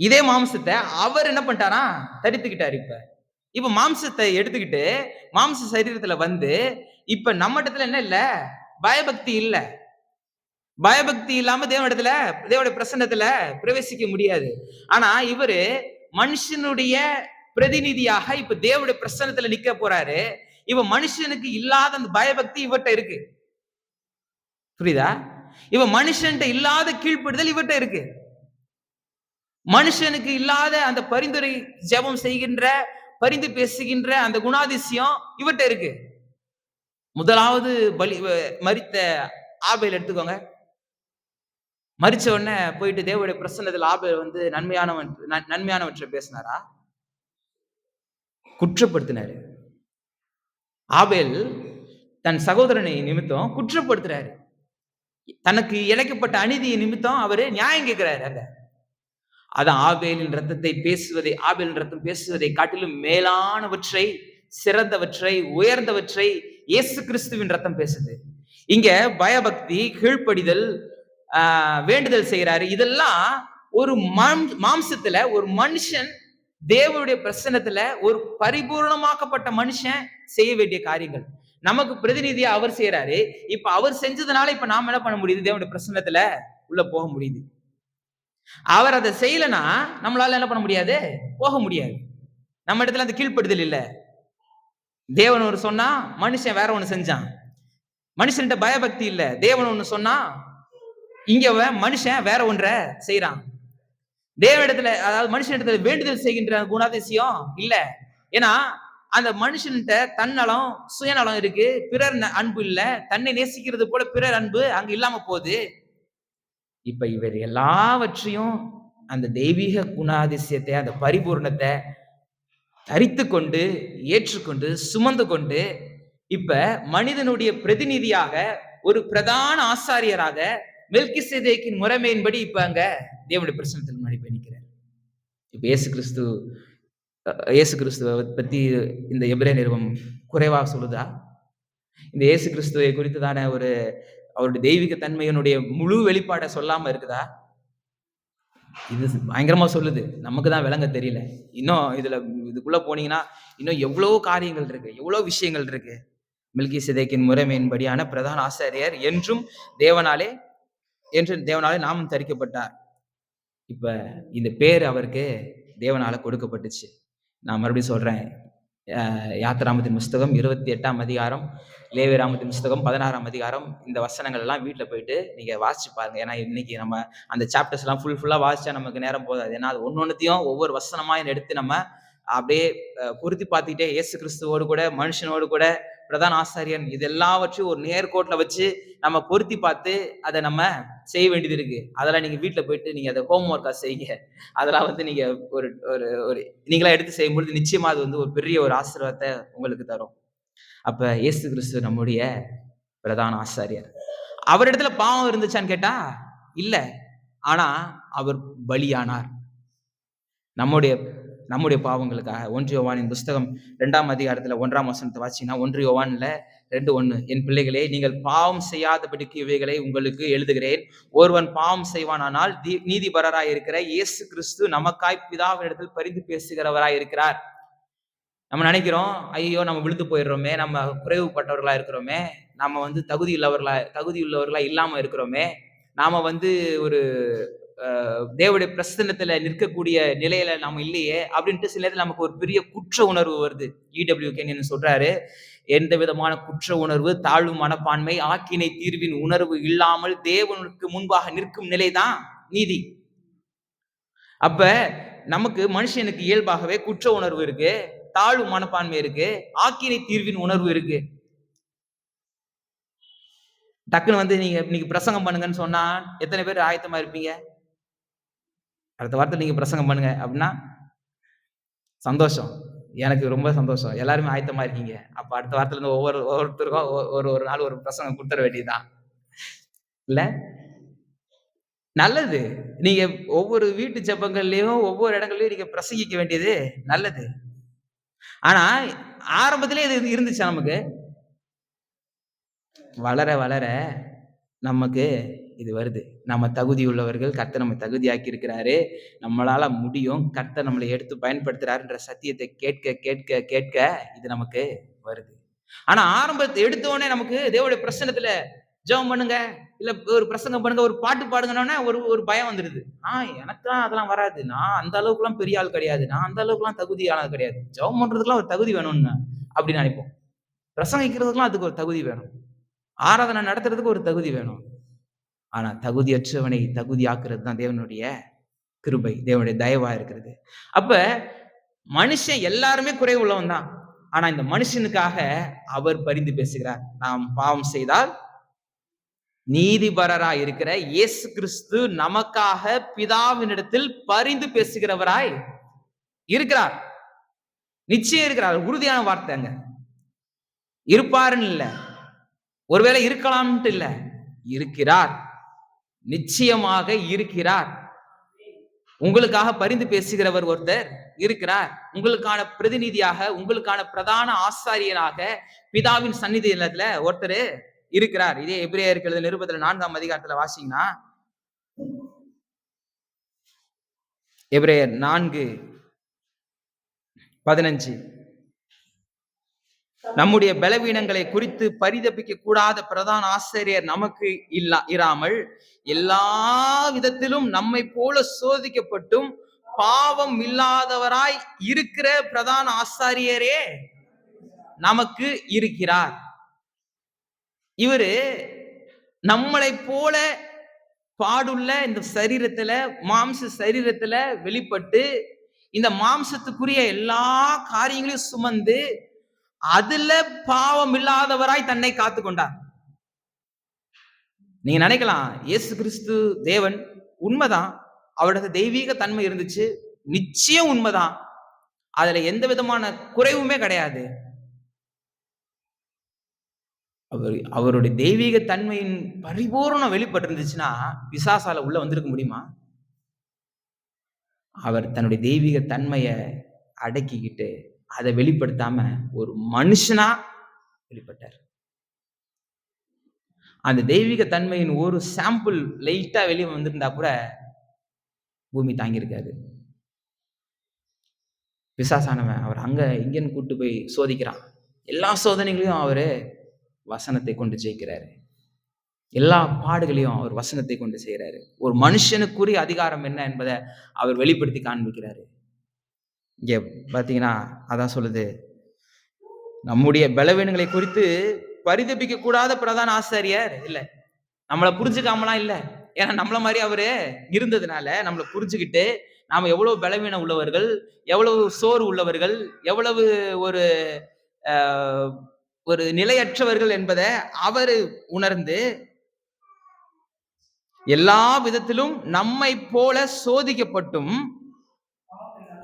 Speaker 1: இதே மாம்சத்தை அவர் என்ன பண்ணிட்டாராம், தரித்துக்கிட்டாரு. இப்ப மாம்சத்தை எடுத்துக்கிட்டு மாம்ச சரீரத்துல இப்ப நம்ம இடத்துல என்ன இல்ல, பயபக்தி இல்ல. பயபக்தி இல்லாம தேவனுடைய பிரசன்னத்துல பிரவேசிக்க முடியாது. ஆனா இவரு மனுஷனுடைய பிரதிநிதியாக இப்ப தேவனுடைய பிரசன்னத்துல நிக்க போறாரு. இவ மனுஷனுக்கு இல்லாத அந்த பயபக்தி இவர்கிட்ட இருக்கு. புரியுதா? இவ மனுஷன்ட்ட இல்லாத கீழ்ப்படுதல் இவர்கிட்ட இருக்கு. மனுஷனுக்கு இல்லாத அந்த பரிந்துரை ஜெபம் செய்கின்ற, பரிந்து பேசுகின்ற அந்த குணாதிசயம் இவர்கிட்ட இருக்கு. முதலாவது மரித்த ஆபேல் எடுத்துக்கோங்க. மரிச்ச உடனே போயிட்டு தேவனுடைய பிரசன்னத்தில் ஆபேல் வந்து நன்மையானவற்றை பேசினாரா? குற்றப்படுத்தினாரு. ஆபேல் தன் சகோதரனை நிமித்தம் குற்றப்படுத்துறாரு. தனக்கு இழைக்கப்பட்ட அநீதியை நிமித்தம் அவரு நியாயம் கேட்கிறாரு. அங்க அதான் ஆபேலின் ரத்தம் பேசுவதை காட்டிலும் மேலானவற்றை, சிறந்தவற்றை, உயர்ந்தவற்றை இயேசு கிறிஸ்துவின் ரத்தம் பேசுது. இங்க பயபக்தி, கீழ்ப்படிதல், வேண்டுதல் செய்யறாரு. இதெல்லாம் ஒரு மாம்சத்துல ஒரு மனுஷன் தேவனுடைய பிரசன்னத்துல ஒரு பரிபூர்ணமாக்கப்பட்ட மனுஷன் செய்ய வேண்டிய காரியங்கள். நமக்கு பிரதிநிதியா அவர் செய்யறாரு. இப்ப அவர் செஞ்சதுனால இப்ப நாம என்ன பண்ண முடியுது? தேவனுடைய பிரசன்னத்துல உள்ள போக முடியுது. அவர் அதை செய்யலனா நம்மளால என்ன பண்ண முடியாது? போக முடியாது. நம்ம இடத்துல அந்த கீழ்ப்படுதல் இல்ல. தேவன் ஒரு சொன்னா மனுஷன் வேற ஒண்ணு செஞ்சான். மனுஷன்கிட்ட பயபக்தி இல்ல. தேவன் ஒண்ணு சொன்னா இங்க மனுஷன் வேற ஒன்ற செய்யறான். தேவனிடத்துல, அதாவது மனுஷனிடத்துல வேண்டுதல் செய்கின்ற குணாதிசயம் இல்ல. ஏன்னா அந்த மனுஷன்கிட்ட தன்னலம், சுயநலம் இருக்கு. பிறர் அன்பு இல்ல. தன்னை நேசிக்கிறது போல பிறர் அன்பு அங்க இல்லாம போகுது. இப்ப இவர் எல்லாவற்றையும் அந்த தெய்வீக குணாதிசயத்தை, அந்த பரிபூர்ணத்தை தரித்து கொண்டு, ஏற்றுக்கொண்டு, சுமந்து கொண்டு, இப்ப மனிதனுடைய பிரதிநிதியாக ஒரு பிரதான ஆசாரியராக மெல்கிசேதேக்கின் முறைமையின்படி இப்ப அங்க தேவனுடைய பிரசன்னத்தில் முன்னாடி போய் நிற்கிறார். இப்ப இயேசு கிறிஸ்துவ பத்தி இந்த எபிரேய நிருபம் குறைவா சொல்லுதா? இந்த இயேசு கிறிஸ்துவை குறித்துதான அவருடைய தெய்வீக தன்மையினுடைய முழு வெளிப்பாடை சொல்லாம இருக்குதா? இது பயங்கரமா சொல்லுது. நமக்கு தான் விளங்க தெரியல. இன்னும் இதுக்குள்ள போனீங்கன்னா இன்னும் எவ்வளவு காரியங்கள் இருக்கு, எவ்வளவு விஷயங்கள் இருக்கு. மெல்கிசேதேக்கின் முறைமையின்படியான பிரதான ஆசாரியர் என்றும் தேவனாலே நாமும் தரிக்கப்பட்டார். இப்ப இந்த பேர் அவருக்கு தேவனால கொடுக்கப்பட்டுச்சு. நான் மறுபடியும் சொல்றேன். யாத்திராமத்தின் புஸ்தகம் 28ஆம் அதிகாரம், லேவியராமத்தின் புஸ்தகம் 16ஆம் அதிகாரம், இந்த வசனங்கள் எல்லாம் வீட்டுல போயிட்டு நீங்க வாசிச்சு பாருங்க. ஏன்னா இன்னைக்கு நம்ம அந்த சாப்டர்ஸ் எல்லாம் ஃபுல்லா வாசிச்சா நமக்கு நேரம் போதாது. ஏன்னா அது ஒன்னொன்னுத்தையும் ஒவ்வொரு வசனமா எடுத்து நம்ம அப்படியே பொருத்தி பார்த்துக்கிட்டே இயேசு கிறிஸ்துவோடு கூட, மனுஷனோடு கூட, பிரதான ஆசாரியன், இது எல்லாவற்றையும் ஒரு நேர்கோட்டில் வச்சு நம்ம பொருத்தி பார்த்து அதை நம்ம செய்ய வேண்டியது இருக்கு. அதெல்லாம் நீங்க வீட்டுல போயிட்டு நீங்க அதை ஹோம் ஒர்க்கா செய்யுங்க. அதெல்லாம் நீங்க நீங்களா எடுத்து செய்யும்பொழுது நிச்சயமா அது ஒரு பெரிய ஒரு ஆசீர்வாதத்தை உங்களுக்கு தரும். அப்ப இயேசு கிறிஸ்து நம்முடைய பிரதான ஆசாரியர். அவரிடத்துல பாவம் இருந்துச்சான்னு கேட்டா இல்ல. ஆனா அவர் பலியானார் நம்முடைய பாவங்களுக்காக. 1 யோவானின் புஸ்தகம் 2ஆம் அதிகாரத்துல 1ஆம் வசனத்தை வாசிங்கன்னா, 1 யோவான்ல 2:1, என் பிள்ளைகளே, நீங்கள் பாவம் செய்யாதபடிக்கு இவைகளை உங்களுக்கு எழுதுகிறேன். ஒருவன் பாவம் செய்வானானால் நீதிபரராய் இருக்கிற இயேசு கிறிஸ்து நமக்காய் பிதாவினிடத்தில் பரிந்து பேசுகிறவராய் இருக்கிறார். நம்ம நினைக்கிறோம், ஐயோ நம்ம விழுந்து போயிடுறோமே, நம்ம குறைவுபட்டவர்களா இருக்கிறோமே, நம்ம தகுதி உள்ளவர்களா இல்லாம இருக்கிறோமே, நாம ஒரு தேவனுடைய பிரசன்னத்துல நிற்கக்கூடிய நிலையில நாம இல்லையே அப்படின்ட்டு சில நேரத்தில் நமக்கு ஒரு பெரிய குற்ற உணர்வு வருது. E.W. கென்யன் சொல்றாரு, எந்த விதமான குற்ற உணர்வு, தாழ்வு மனப்பான்மை, ஆக்கினை தீர்வின் உணர்வு இல்லாமல் தேவனுக்கு முன்பாக நிற்கும் நிலைதான் நீதி. அப்ப நமக்கு மனுஷனுக்கு இயல்பாகவே குற்ற உணர்வு இருக்கு, தாழ்வு மனப்பான்மை இருக்கு, ஆக்கினை தீர்வின் உணர்வு இருக்கு. டக்குன்னு நீங்க இன்னைக்கு பிரசங்கம் பண்ணுங்கன்னு சொன்னா எத்தனை பேர் ஆயத்தமா இருப்பீங்க? அடுத்த வாரத்தில் நீங்க பிரசங்கம் பண்ணுங்க அப்படின்னா சந்தோஷம், எனக்கு ரொம்ப சந்தோஷம். எல்லாருமே ஆயத்தமா இருக்கீங்க. அப்ப அடுத்த வாரத்துல இருந்து ஒவ்வொருத்தருக்கும் ஒரு நாள் ஒரு பிரசங்கம் கொடுத்துட வேண்டியதுதான் இல்ல? நல்லது. நீங்க ஒவ்வொரு வீட்டு ஜெபங்கள்லயும் ஒவ்வொரு இடங்கள்லயும் நீங்க பிரசங்கிக்க வேண்டியது நல்லது. ஆனா ஆரம்பத்திலே இது இருந்துச்சு. நமக்கு வளர வளர நமக்கு இது வருது. நம்ம தகுதி உள்ளவர்கள், கர்த்தர் நம்ம தகுதியாக்கி இருக்கிறாரு, நம்மளால முடியும், கர்த்தர் நம்மளை எடுத்து பயன்படுத்துறாருன்ற சத்தியத்தை கேட்க கேட்க கேட்க இது நமக்கு வருது. ஆனா ஆரம்பத்தை எடுத்தோடனே நமக்கு தேவனுடைய பிரசன்னத்துல ஜெபம் பண்ணுங்க, இல்ல ஒரு பிரசங்கம் பண்ணுங்க, ஒரு பாட்டு பாடுங்கன்னா ஒரு பயம் வந்துடுது. எனக்குலாம் அதெல்லாம் வராது, நான் அந்த அளவுக்கு எல்லாம் பெரிய ஆள் கிடையாது, நான் அந்த அளவுக்கு எல்லாம் தகுதியானது கிடையாது, ஜெபம் பண்றதுக்குலாம் ஒரு தகுதி வேணும்னு அப்படின்னு நினைப்போம். பிரசங்கிக்கிறதுக்கெல்லாம் அதுக்கு ஒரு தகுதி வேணும், ஆராதனை நடத்துறதுக்கு ஒரு தகுதி வேணும். ஆனா தகுதியற்றவனை தகுதியாக்குறது தான் தேவனுடைய கிருபை, தேவனுடைய தயவா இருக்கிறது. அப்ப மனுஷன் எல்லாருமே குறை உள்ளவன் தான். ஆனா இந்த மனுஷனுக்காக அவர் பரிந்து பேசுகிறார். நாம் பாவம் செய்தால் நீதிபரராய் இருக்கிற இயேசு கிறிஸ்து நமக்காக பிதாவினிடத்தில் பரிந்து பேசுகிறவராய் இருக்கிறார். நிச்சயம் இருக்கிறார். உறுதியான வார்த்தைங்க. இருப்பாருன்னு இல்ல, ஒருவேளை இருக்கலாம்ட்டு இல்ல, இருக்கிறார். நிச்சயமாக இருக்கிறார். உங்களுக்காக பரிந்து பேசுகிறவர் ஒருத்தர் இருக்கிறார். உங்களுக்கான பிரதிநிதியாக, உங்களுக்கான பிரதான ஆசாரியராக பிதாவின் சந்நிதியில ஒருத்தர் இருக்கிறார். இதே எபிரேயருக்கு எழுதின நிருபத்துல 4ஆம் அதிகாரத்துல வாசிங்கன்னா, எபிரேயர் 4:15 நம்முடைய பலவீனங்களை குறித்து பரிதபிக்க கூடாத பிரதான ஆசிரியர் நமக்கு இராமல் எல்லா விதத்திலும் நம்மை போல சோதிக்கப்பட்டும் பாவம் இல்லாதவராய் இருக்கிற பிரதான ஆசாரியரே நமக்கு இருக்கிறார். இவரு நம்மளை போல பாடுள்ள இந்த சரீரத்துல, மாம்ச சரீரத்துல வெளிப்பட்டு இந்த மாம்சத்துக்குரிய எல்லா காரியங்களையும் சுமந்து அதுல பாவம் இல்லாதவராய் தன்னை காத்து கொண்டார். நீங்க நினைக்கலாம், இயேசு கிறிஸ்து தேவன், உண்மைதான், அவரது தெய்வீக தன்மை இருந்துச்சு, நிச்சயம் உண்மைதான், அதுல எந்த விதமான குறைவுமே கிடையாது. அவருடைய தெய்வீக தன்மையின் பரிபூர்ணம் வெளிப்பட்டு இருந்துச்சுன்னா பிசாசால உள்ள வந்திருக்க முடியுமா? அவர் தன்னுடைய தெய்வீக தன்மையை அடக்கிக்கிட்டு அதை வெளிப்படுத்தாம ஒரு மனுஷனா வெளிப்பட்டார். அந்த தெய்வீக தன்மையின் ஒரு சாம்பிள் லைட்டா வெளியே வந்திருந்தா கூட பூமி தாங்கியிருக்காது. பிசாசானவன் அவர் அங்க இங்கன்னு கூட்டு போய் சோதிக்கிறான். எல்லா சோதனைகளையும் அவரு வசனத்தை கொண்டு ஜெயிக்கிறாரு. எல்லா பாடுகளையும் அவர் வசனத்தை கொண்டு செய்யறாரு. ஒரு மனுஷனுக்குரிய அதிகாரம் என்ன என்பதை அவர் வெளிப்படுத்தி காண்பிக்கிறாரு. இங்க பாத்தீங்கன்னா அதான் சொல்லுது, நம்முடைய பலவீனங்களை குறித்து பரிதபிக்க கூடாத பிரதான ஆசாரியர் இல்ல. நம்மளை புரிஞ்சுக்காமலாம் இல்ல, ஏன்னா நம்மள மாதிரி அவரு இருந்ததுனால நம்மளை புரிஞ்சுக்கிட்டு நாம எவ்வளவு பலவீனம் உள்ளவர்கள், எவ்வளவு சோறு உள்ளவர்கள், எவ்வளவு ஒரு ஒரு நிலையற்றவர்கள் என்பதை அவரு உணர்ந்து எல்லா விதத்திலும் நம்மை போல சோதிக்கப்பட்டும்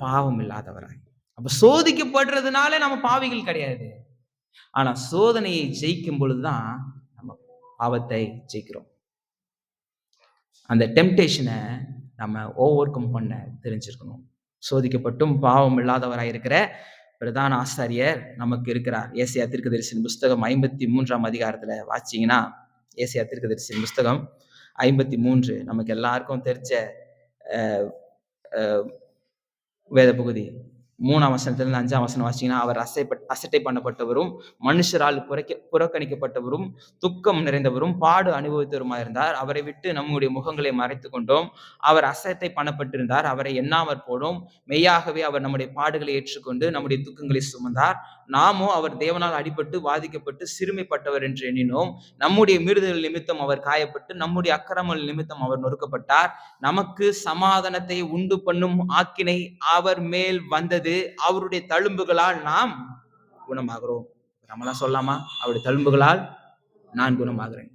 Speaker 1: பாவம் இல்லாதவராய். அப்ப சோதிக்கப்படுறதுனால நம்ம பாவிகள் கிடையாது. ஆனா சோதனையை ஜெயிக்கும் பொழுதுதான் நம்ம பாவத்தை ஜெயிக்கிறோம். அந்த டெம்டேஷனை நம்ம ஓவர் கம் பண்ண தெரிஞ்சிருக்கணும். சோதிக்கப்பட்டும் பாவம் இல்லாதவராய் இருக்கிற பிரதான ஆசாரியர் நமக்கு இருக்கிறார். ஏசாயா தீர்க்கதரிசியின் புஸ்தகம் 53ஆம் அதிகாரத்துல வாசிச்சீங்கன்னா, ஏசாயா தீர்க்கதரிசியின் புஸ்தகம் 53 நமக்கு எல்லாருக்கும் தெரிஞ்ச வேத பகுதி. 3ஆம் வசனத்திலிருந்து 5ஆம் வசனம் வாசிச்சீங்கன்னா, அவர் அசட்டை பண்ணப்பட்டவரும் மனுஷரால் புறக்கணிக்கப்பட்டவரும் துக்கம் நிறைந்தவரும் பாடு அனுபவித்தவருமா இருந்தார். அவரை விட்டு நம்முடைய முகங்களை மறைத்து கொண்டோம். அவர் அசட்டை பண்ணப்பட்டிருந்தார், அவரை எண்ணாமற் போனோம். மெய்யாகவே அவர் நம்முடைய பாடுகளை ஏற்றுக்கொண்டு நம்முடைய துக்கங்களை சுமந்தார். நாமோ அவர் தேவனால் அடிபட்டு வாதிக்கப்பட்டு சிறுமைப்பட்டவர் என்று எண்ணினோம். நம்முடைய மீறுதல் நிமித்தம் அவர் காயப்பட்டு நம்முடைய அக்கிரமங்கள் நிமித்தம் அவர் நொறுக்கப்பட்டார். நமக்கு சமாதானத்தை உண்டு பண்ணும் ஆக்கினை அவர் மேல் வந்தது, அவருடைய தழும்புகளால் நாம் குணமாகிறோம். நம்மளாம் சொல்லலாமா? அவருடைய தழும்புகளால் நான் குணமாகிறேன்,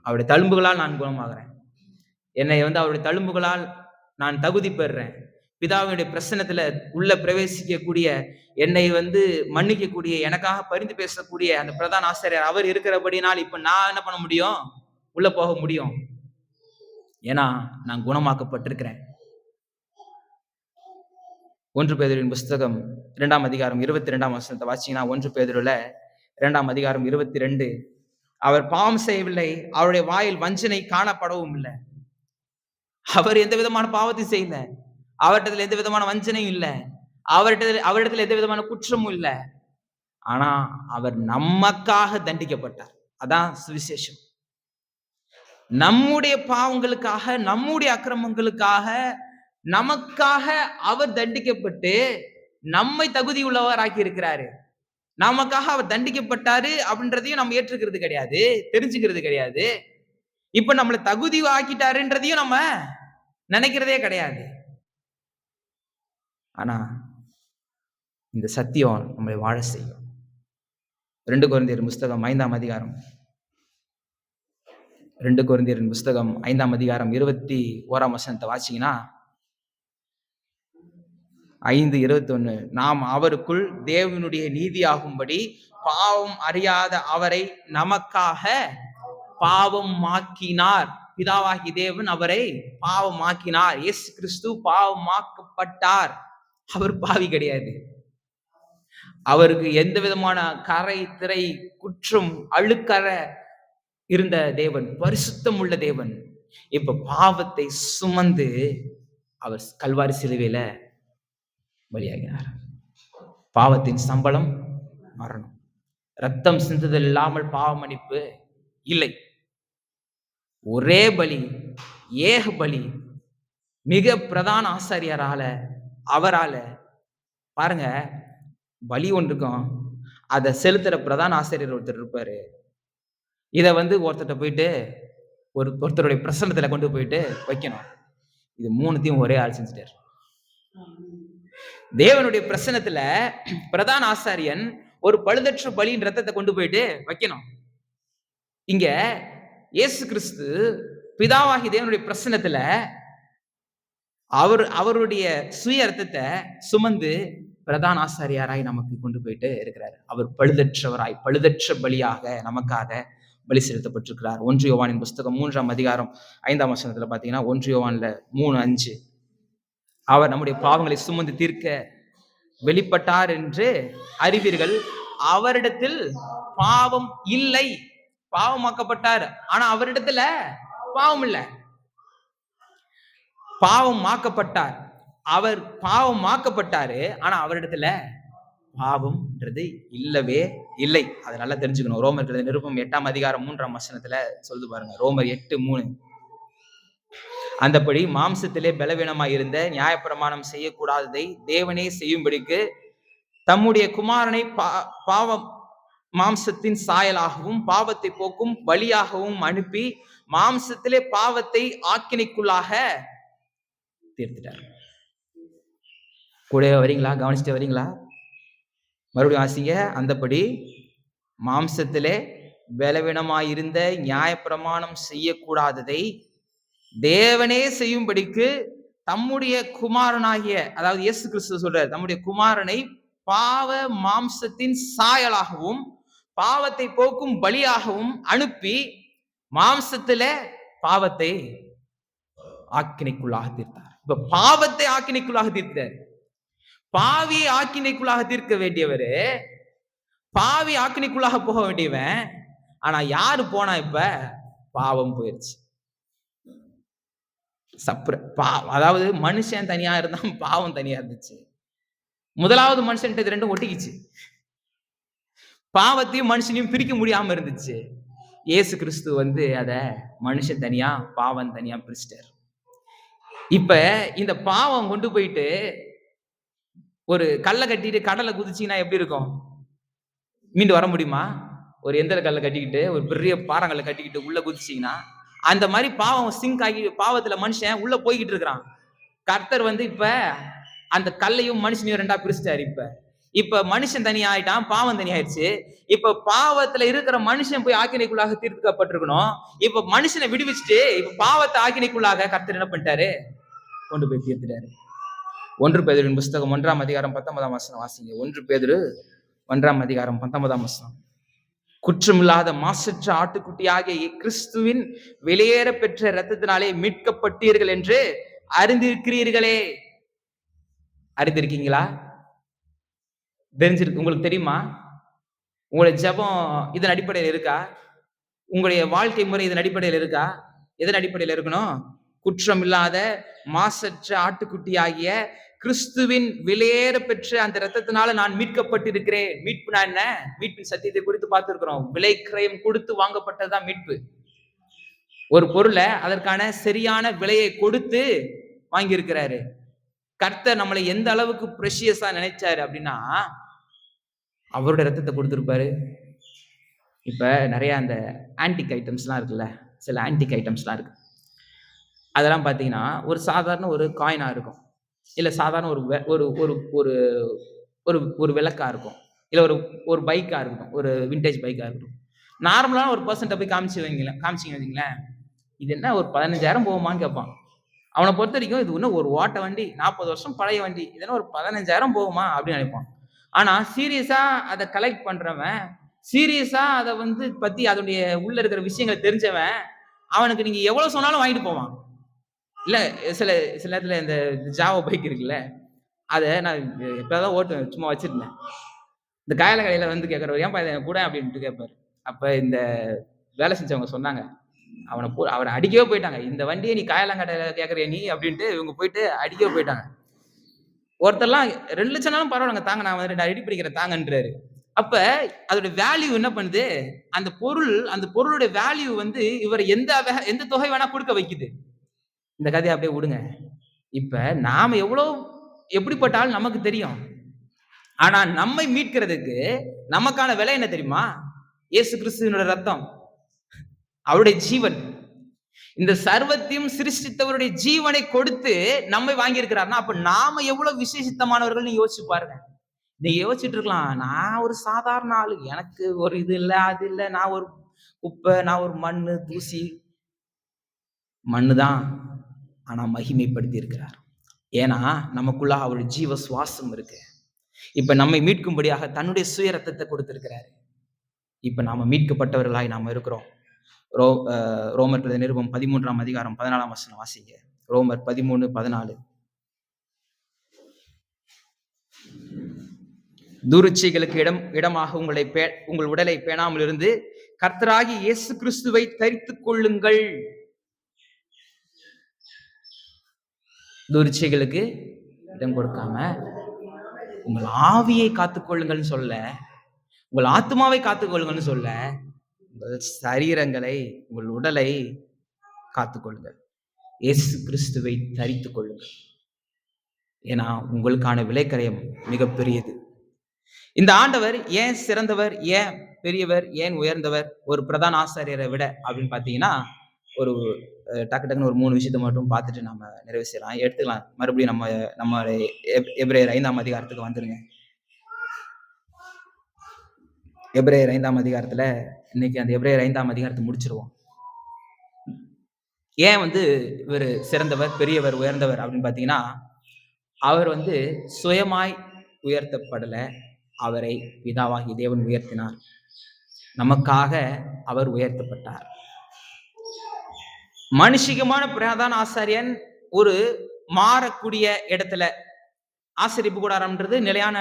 Speaker 1: அவருடைய தழும்புகளால் நான் குணமாகிறேன், என்னை அவருடைய தழும்புகளால் நான் தகுதி பெறுறேன். பிதாவினுடைய பிரசன்னத்துல உள்ள பிரவேசிக்கக்கூடிய, என்னை மன்னிக்கக்கூடிய, எனக்காக பரிந்து பேசக்கூடிய அந்த பிரதான ஆசிரியர் அவர் இருக்கிறபடினால் இப்ப நான் என்ன பண்ண முடியும்? உள்ள போக முடியும். ஏன்னா நான் குணமாக்கப்பட்டிருக்கிறேன். 1 பேதுருவின் புஸ்தகம் 2ஆம் அதிகாரம் 22ஆம் வசனத்தை வாசிச்சீங்கன்னா, 1 பேதுருல 2ஆம் அதிகாரம் 22, அவர் பாவம் செய்யவில்லை, அவருடைய வாயில் வஞ்சனை காணப்படவும் இல்லை. அவர் எந்த விதமான பாவத்தையும் செய்யல, அவரிடத்துல எந்த விதமான வஞ்சனையும் இல்லை, அவரிடத்துல எந்த விதமான குற்றமும் இல்லை. ஆனா அவர் நமக்காக தண்டிக்கப்பட்டார். அதான் சுவிசேஷம். நம்முடைய பாவங்களுக்காக, நம்முடைய அக்கிரமங்களுக்காக, நமக்காக அவர் தண்டிக்கப்பட்டு நம்மை தகுதி உள்ளவராக்கி இருக்கிறாரு. நமக்காக அவர் தண்டிக்கப்பட்டாரு அப்படின்றதையும் நம்ம ஏற்றுக்கிறது கிடையாது, தெரிஞ்சுக்கிறது கிடையாது. இப்ப நம்மளை தகுதி ஆக்கிட்டாருன்றதையும் நம்ம நினைக்கிறதே கிடையாது. ஆனா இந்த சத்தியம் நம்மளை வாழ செய்யும். 2 கொரிந்தியர் புஸ்தகம் 5ஆம் அதிகாரம் 2 கொரிந்தியரின் புஸ்தகம் 5ஆம் அதிகாரம் 21ஆம் வசனத்தை வாசிங்கன்னா 5:21, நாம் அவருக்குள் தேவனுடைய நீதியாகும்படி பாவம் அறியாத அவரை நமக்காக பாவமாக்கினார். பிதாவாகி தேவன் அவரை பாவமாக்கினார். இயேசு கிறிஸ்து பாவமாக்கப்பட்டார். அவர் பாவி கிடையாது. அவருக்கு எந்த விதமான கரை திரை குற்றம் அழுக்கற இருந்த தேவன், பரிசுத்தம் உள்ள தேவன். இப்ப பாவத்தை சுமந்து அவர் கல்வாரி சிலுவையில பலியாகினார். பாவத்தின் சம்பளம் மரணம். ரத்தம் சிந்துதல் இல்லாமல் பாவ மன்னிப்பு இல்லை. ஒரே பலி, ஏக பலி, மிக பிரதான ஆசாரியரால அவரால பாருங்க, பலி ஒன்றுக்கும் அதை செலுத்துற பிரதான ஆசிரியர் ஒருத்தர் இருப்பாரு. இதை ஒருத்தர்கிட்ட போயிட்டு ஒருத்தருடைய பிரசன்னத்துல கொண்டு போயிட்டு வைக்கணும். இது மூணுத்தையும் ஒரே ஆள் செஞ்சுட்டார். தேவனுடைய பிரசன்னத்துல பிரதான ஆசாரியன் ஒரு பழுதற்ற பலியின் ரத்தத்தை கொண்டு போயிட்டு வைக்கணும். இங்க இயேசு கிறிஸ்து பிதாவாகி தேவனுடைய பிரசன்னத்துல அவருடைய சுய ரத்தத்தை சுமந்து பிரதான ஆசாரியாராய் நமக்கு கொண்டு போயிட்டு இருக்கிறார். அவர் பழுதற்றவராய் பழுதற்ற பலியாக நமக்காக பலி செலுத்தப்பட்டிருக்கிறார். 1 யோவானின் புஸ்தகம் 3ஆம் அதிகாரம் 5ஆம் வசனத்துல பாத்தீங்கன்னா 1 யோவான்ல 3:5, அவர் நம்முடைய பாவங்களை சுமந்து தீர்க்க வெளிப்பட்டார் என்று அறிவீர்கள். அவரிடத்தில் பாவம் இல்லை. பாவமாக்கப்பட்டார், ஆனா அவரிடத்துல பாவம் இல்லை. பாவமாக்கப்பட்டார், அவர் பாவமாக்கப்பட்டாரு, ஆனா அவரிடத்துல பாவம்ன்றது இல்லவே இல்லை. அதை நல்லா தெரிஞ்சுக்கணும். ரோமர் நிருபம் 8ஆம் அதிகாரம் 3ஆம் வசனத்துல சொல்லுது பாருங்க. ரோமர் 8:3, அந்தபடி மாம்சத்திலே பலவீனமாய் இருந்த நியாயப்பிரமாணம் செய்யக்கூடாததை தேவனே செய்யும்படிக்கு தம்முடைய குமாரனை பாவம் மாம்சத்தின் சாயலாகவும் பாவத்தை போக்கும் பலியாகவும் அனுப்பி மாம்சத்திலே பாவத்தை ஆக்கினைக்குள்ளாக தீர்த்துட்டார். கூட வரீங்களா? கவனிச்சுட்டு வரீங்களா? மறுபடியும் வாசிங்க. அந்தபடி மாம்சத்திலே பலவீனமாயிருந்த நியாயப்பிரமாணம் செய்யக்கூடாததை தேவனே செய்யும்படிக்கு தம்முடைய குமாரனாகிய, அதாவது இயேசு கிறிஸ்து சொல்றார், தம்முடைய குமாரனை பாவ மாம்சத்தின் சாயலாகவும் பாவத்தை போக்கும் பலியாகவும் அனுப்பி மாம்சத்தில பாவத்தை ஆக்கினைக்குள்ளாக தீர்த்தார். இப்ப பாவத்தை ஆக்கினைக்குள்ளாக தீர்த்தார். பாவியை ஆக்கினைக்குள்ளாக தீர்க்க வேண்டியவரு பாவி ஆக்கினைக்குள்ளாக போக வேண்டியவன். ஆனா யாரு போனா? இப்ப பாவம் போயிருச்சு. அதாவது மனுஷன் தனியா இருந்தா பாவம் தனியா இருந்துச்சு. முதலாவது மனுஷன் இது ரெண்டும் ஒட்டிக்கிச்சு. பாவத்தையும் மனுஷனையும் பிரிக்க முடியாம இருந்துச்சு. இயேசு கிறிஸ்து அத மனுஷன் தனியா பாவம் தனியா பிரிச்சிட்டார். இப்ப இந்த பாவம் கொண்டு போயிட்டு ஒரு கல்லை கட்டிட்டு கடலை குதிச்சீங்கன்னா எப்படி இருக்கும்? மீண்டு வர முடியுமா? ஒரு எந்திர கல்லை கட்டிக்கிட்டு ஒரு பெரிய பாறாங்கல்லை கட்டிக்கிட்டு உள்ள குதிச்சீங்கன்னா அந்த மாதிரி பாவம் சிங்க் ஆகி பாவத்துல மனுஷன் உள்ள போய்கிட்டு இருக்கிறான். கர்த்தர் இப்ப அந்த கல்லையும் மனுஷனையும் ரெண்டா பிரிச்சிட்டாரு. இப்ப மனுஷன் தனியா ஆயிட்டான், பாவம் தனியாயிருச்சு. இப்ப பாவத்துல இருக்கிற மனுஷன் போய் ஆக்கினைக்குள்ளாக தீர்க்கப்பட்டிருக்கணும். இப்ப மனுஷனை விடுவிச்சுட்டு இப்ப பாவத்தை ஆக்கினைக்குள்ளாக கர்த்தர் என்ன பண்ணிட்டாரு? கொண்டு போய் தீர்த்துட்டாரு. 1 பேதுருவின் புஸ்தகம் 1ஆம் அதிகாரம் 19ஆம் வசனம் வாசிங்க. 1 பேதுரு 1ஆம் அதிகாரம் 19ஆம் வசனம். குற்றமில்லாத மாசற்ற ஆட்டுக்குட்டியாகிய கிறிஸ்துவின் வெளியேற பெற்ற இரத்தத்தினாலே மீட்கப்பட்டீர்கள் என்று அறிந்திருக்கிறீர்களே. அறிந்திருக்கீங்களா? தெரிஞ்சிருக்கு? உங்களுக்கு தெரியுமா? உங்களுடைய ஜெபம் இதன் அடிப்படையில் இருக்கா? உங்களுடைய வாழ்க்கை முறை இதன் அடிப்படையில் இருக்கா? எதன் அடிப்படையில் இருக்கணும்? குற்றம் இல்லாத மாசற்ற ஆட்டுக்குட்டியாகிய கிறிஸ்துவின் விலையேற பெற்ற அந்த இரத்தத்தினால நான் மீட்கப்பட்டிருக்கிறேன். மீட்புனா என்ன? மீட்பின் சத்தியத்தை குறித்து பார்த்திருக்கிறோம். விலை கிரயம் கொடுத்து வாங்கப்பட்டதுதான் மீட்பு. ஒரு பொருளை அதற்கான சரியான விலையை கொடுத்து வாங்கி இருக்கிறாரு. கர்த்தர் நம்மளை எந்த அளவுக்கு பிரஷியஸா நினைச்சாரு அப்படின்னா அவருடைய ரத்தத்தை கொடுத்திருப்பாரு. இப்ப நிறைய அந்த ஆன்டிக் ஐட்டம்ஸ்லாம் இருக்குல்ல, சில ஆன்டிக் ஐட்டம்ஸ்லாம் இருக்கு. அதெல்லாம் பார்த்தீங்கன்னா ஒரு சாதாரண ஒரு காயினா இருக்கும், இல்ல சாதாரண ஒரு ஒரு ஒரு ஒரு ஒரு விளக்கா இருக்கும், இல்ல ஒரு பைக்கா இருக்கட்டும், ஒரு விண்டேஜ் பைக்கா இருக்கட்டும். நார்மலான ஒரு பர்சன்ட்ட போய் காமிச்சிங்க வச்சுங்களேன், இது என்ன ஒரு 15,000 போகுமான்னு கேட்பான். அவனை பொறுத்த வரைக்கும் இது இன்னும் ஒரு ஓட்ட வண்டி, 40 வருஷம் பழைய வண்டி, இதெல்லாம் ஒரு 15,000 போகுமா அப்படின்னு நினைப்பான். ஆனா சீரியஸா அதை கலெக்ட் பண்றவன், சீரியஸா அதை பத்தி அதனுடைய உள்ள இருக்கிற விஷயங்களை தெரிஞ்சவன், அவனுக்கு நீங்க எவ்வளவு சொன்னாலும் வாங்கிட்டு போவான். இல்ல சில சில நேரத்துல இந்த ஜாவா பைக் இருக்குல்ல, அதை நான் எப்பதான் ஓட்டுவேன், சும்மா வச்சிருந்தேன். இந்த காயல கடையில கேட்கறவர், ஏன்பா இதை கூட அப்படின்ட்டு கேட்பாரு. அப்ப இந்த வேலை செஞ்சவங்க சொன்னாங்க, அவரை அடிக்கவே போயிட்டாங்க. இந்த வண்டியை நீ காயலாங்கடையில கேட்கறிய நீ அப்படின்ட்டு இவங்க போயிட்டு அடிக்கவே போயிட்டாங்க. ஒருத்தர்லாம் 2 லட்சம்னாலும் பரவாயில்லங்க தாங்க, நான் 2 அடி பிடிக்கிறேன் தாங்கன்றாரு. அப்ப அதோட வேல்யூ என்ன பண்ணுது? அந்த பொருளுடைய வேல்யூ இவர் எந்த தொகை வேணா கொடுக்க வைக்குது. இந்த கதையை அப்படியே விடுங்க. இப்ப நாம எப்படிப்பட்ட ஆள் நமக்கு தெரியும். ஆனா நம்மை மீட்கிறதுக்கு நமக்கான விலை என்ன தெரியுமா? இயேசு கிறிஸ்துவினுடைய ரத்தம், அவருடைய ஜீவன். இந்த சர்வத்தையும் சிருஷ்டித்தவருடைய ஜீவனை கொடுத்து நம்மை வாங்கி இருக்கிறார்னா, அப்ப நாம எவ்வளவு விசேஷித்தமானவர்கள் யோசிச்சு பாருங்க. நீங்க யோசிச்சுட்டு இருக்கலாம், நான் ஒரு சாதாரண ஆளு, எனக்கு ஒரு இது இல்ல அது இல்ல, நான் ஒரு குப்பை, நான் ஒரு மண்ணு தூசி. மண்ணுதான், ஆனா மகிமைப்படுத்தி இருக்கிறார். ஏன்னா நமக்குள்ள அவருடைய ஜீவ சுவாசம் இருக்கு. இப்ப நம்மை மீட்கும்படியாக தன்னுடைய சுய ரத்தத்தை கொடுத்திருக்கிறாரு. இப்ப நாம மீட்கப்பட்டவர்களாய் நாம இருக்கிறோம். ரோமர் நிருபம் 13ஆம் அதிகாரம் 14ஆம் வசனம் வாசிங்க. ரோமர் 13:14. துருச்சைகளுக்கு இடமாக உங்கள் உடலை பேணாமல் இருந்து கர்த்தராகி இயேசு கிறிஸ்துவை தரித்துக் கொள்ளுங்கள். துருச்சைகளுக்கு இடம் கொடுக்காம உங்கள் ஆவியை காத்துக்கொள்ளுங்கள்னு சொல்ல, உங்கள் ஆத்மாவை காத்துக்கொள்ளுங்கள்னு சொல்ல, உங்கள் சரீரங்களை, உங்கள் உடலை காத்துக்கொள்ளுங்கள். இயேசு கிறிஸ்துவை தரித்துக் கொள்ளுங்கள். ஏன்னா உங்களுக்கான விலைக்கரையம் மிகப்பெரியது. இந்த ஆண்டவர் ஏன் சிறந்தவர், ஏன் பெரியவர், ஏன் உயர்ந்தவர் ஒரு பிரதான ஆசாரியரை விட அப்படின்னு பாத்தீங்கன்னா, ஒரு டக்குன்னு ஒரு 3 விஷயத்தை மட்டும் பார்த்துட்டு நம்ம நிறைவு செய்யலாம், எடுத்துக்கலாம். மறுபடியும் நம்ம எபிரேயர் 5ஆம் அதிகாரத்துக்கு வந்துருங்க. எபிரேயர் 5ஆம் அதிகாரத்துல இன்னைக்கு அந்த எபிரேயர் 5ஆம் அதிகாரத்தை முடிச்சிருவோம். ஏன் இவர் சிறந்தவர், பெரியவர், உயர்ந்தவர் அப்படின்னு பாத்தீங்கன்னா, அவர் சுயமாய் உயர்த்தப்படல, அவரை பிதாவாகிய தேவன் உயர்த்தினார். நமக்காக அவர் உயர்த்தப்பட்டார். மனுஷிகமான பிரதான ஆசாரியன் ஒரு மாறக்கூடிய இடத்துல, ஆசரிப்பு கூடாரம்ன்றது நிலையான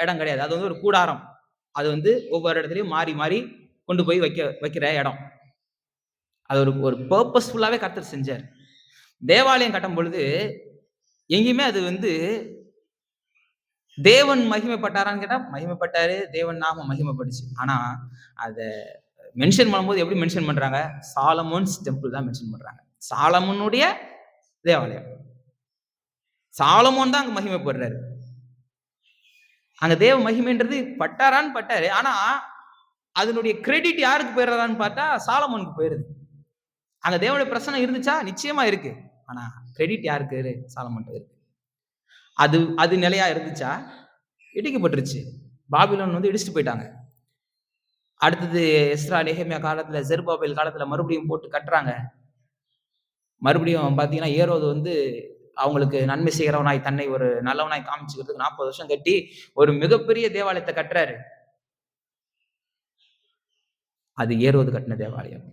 Speaker 1: இடம் கிடையாது. அது ஒரு கூடாரம். அது ஒவ்வொரு இடத்துலயும் மாறி மாறி கொண்டு போய் வைக்கிற இடம். அது ஒரு பர்பஸ்ஃபுல்லாவே கர்த்தர் செஞ்சார். தேவாலயம் கட்டும் பொழுது எங்கேயுமே அது தேவன் மகிமைப்பட்டாரான்னு கேட்டா மகிமைப்பட்டாரு, தேவன் நாம மகிமைப்பட்டுச்சு. ஆனா அத மென்ஷன் பண்ணும்போது எப்படி மென்ஷன் பண்றாங்க? சாலமோன்ஸ் டெம்பிள் தான் மென்ஷன் பண்றாங்க. சாலமோனுடைய தேவாலயம். சாலமோன் தான் அங்க மகிமைப்படுறாரு. அங்க தேவ மகிமைன்றது பட்டாரான்னு பட்டாரு. ஆனா அதனுடைய கிரெடிட் யாருக்கு போயிடுறான்னு பார்த்தா சாலமோனுக்கு போயிருது. அங்க தேவனுடைய பிரசன்னம் இருந்துச்சா? நிச்சயமா இருக்கு. ஆனா கிரெடிட் யாருக்கு? சாலமோன் இருக்கு. அது நிலையா இருந்துச்சா? இடிக்கப்பட்டுருச்சு. பாபிலோன் இடிச்சுட்டு போயிட்டாங்க. அடுத்தது எஸ்ரா நெகேமியா காலத்துல, செருபாபேல் காலத்துல மறுபடியும் போட்டு கட்டுறாங்க. மறுபடியும் பாத்தீங்கன்னா ஏரோது அவங்களுக்கு நன்மை செய்கிறவனாய் தன்னை ஒரு நல்லவனாய் காமிச்சுக்கிறதுக்கு 40 வருஷம் கட்டி ஒரு மிகப்பெரிய தேவாலயத்தை கட்டுறாரு. அது ஏரோது கட்டின தேவாலயம்.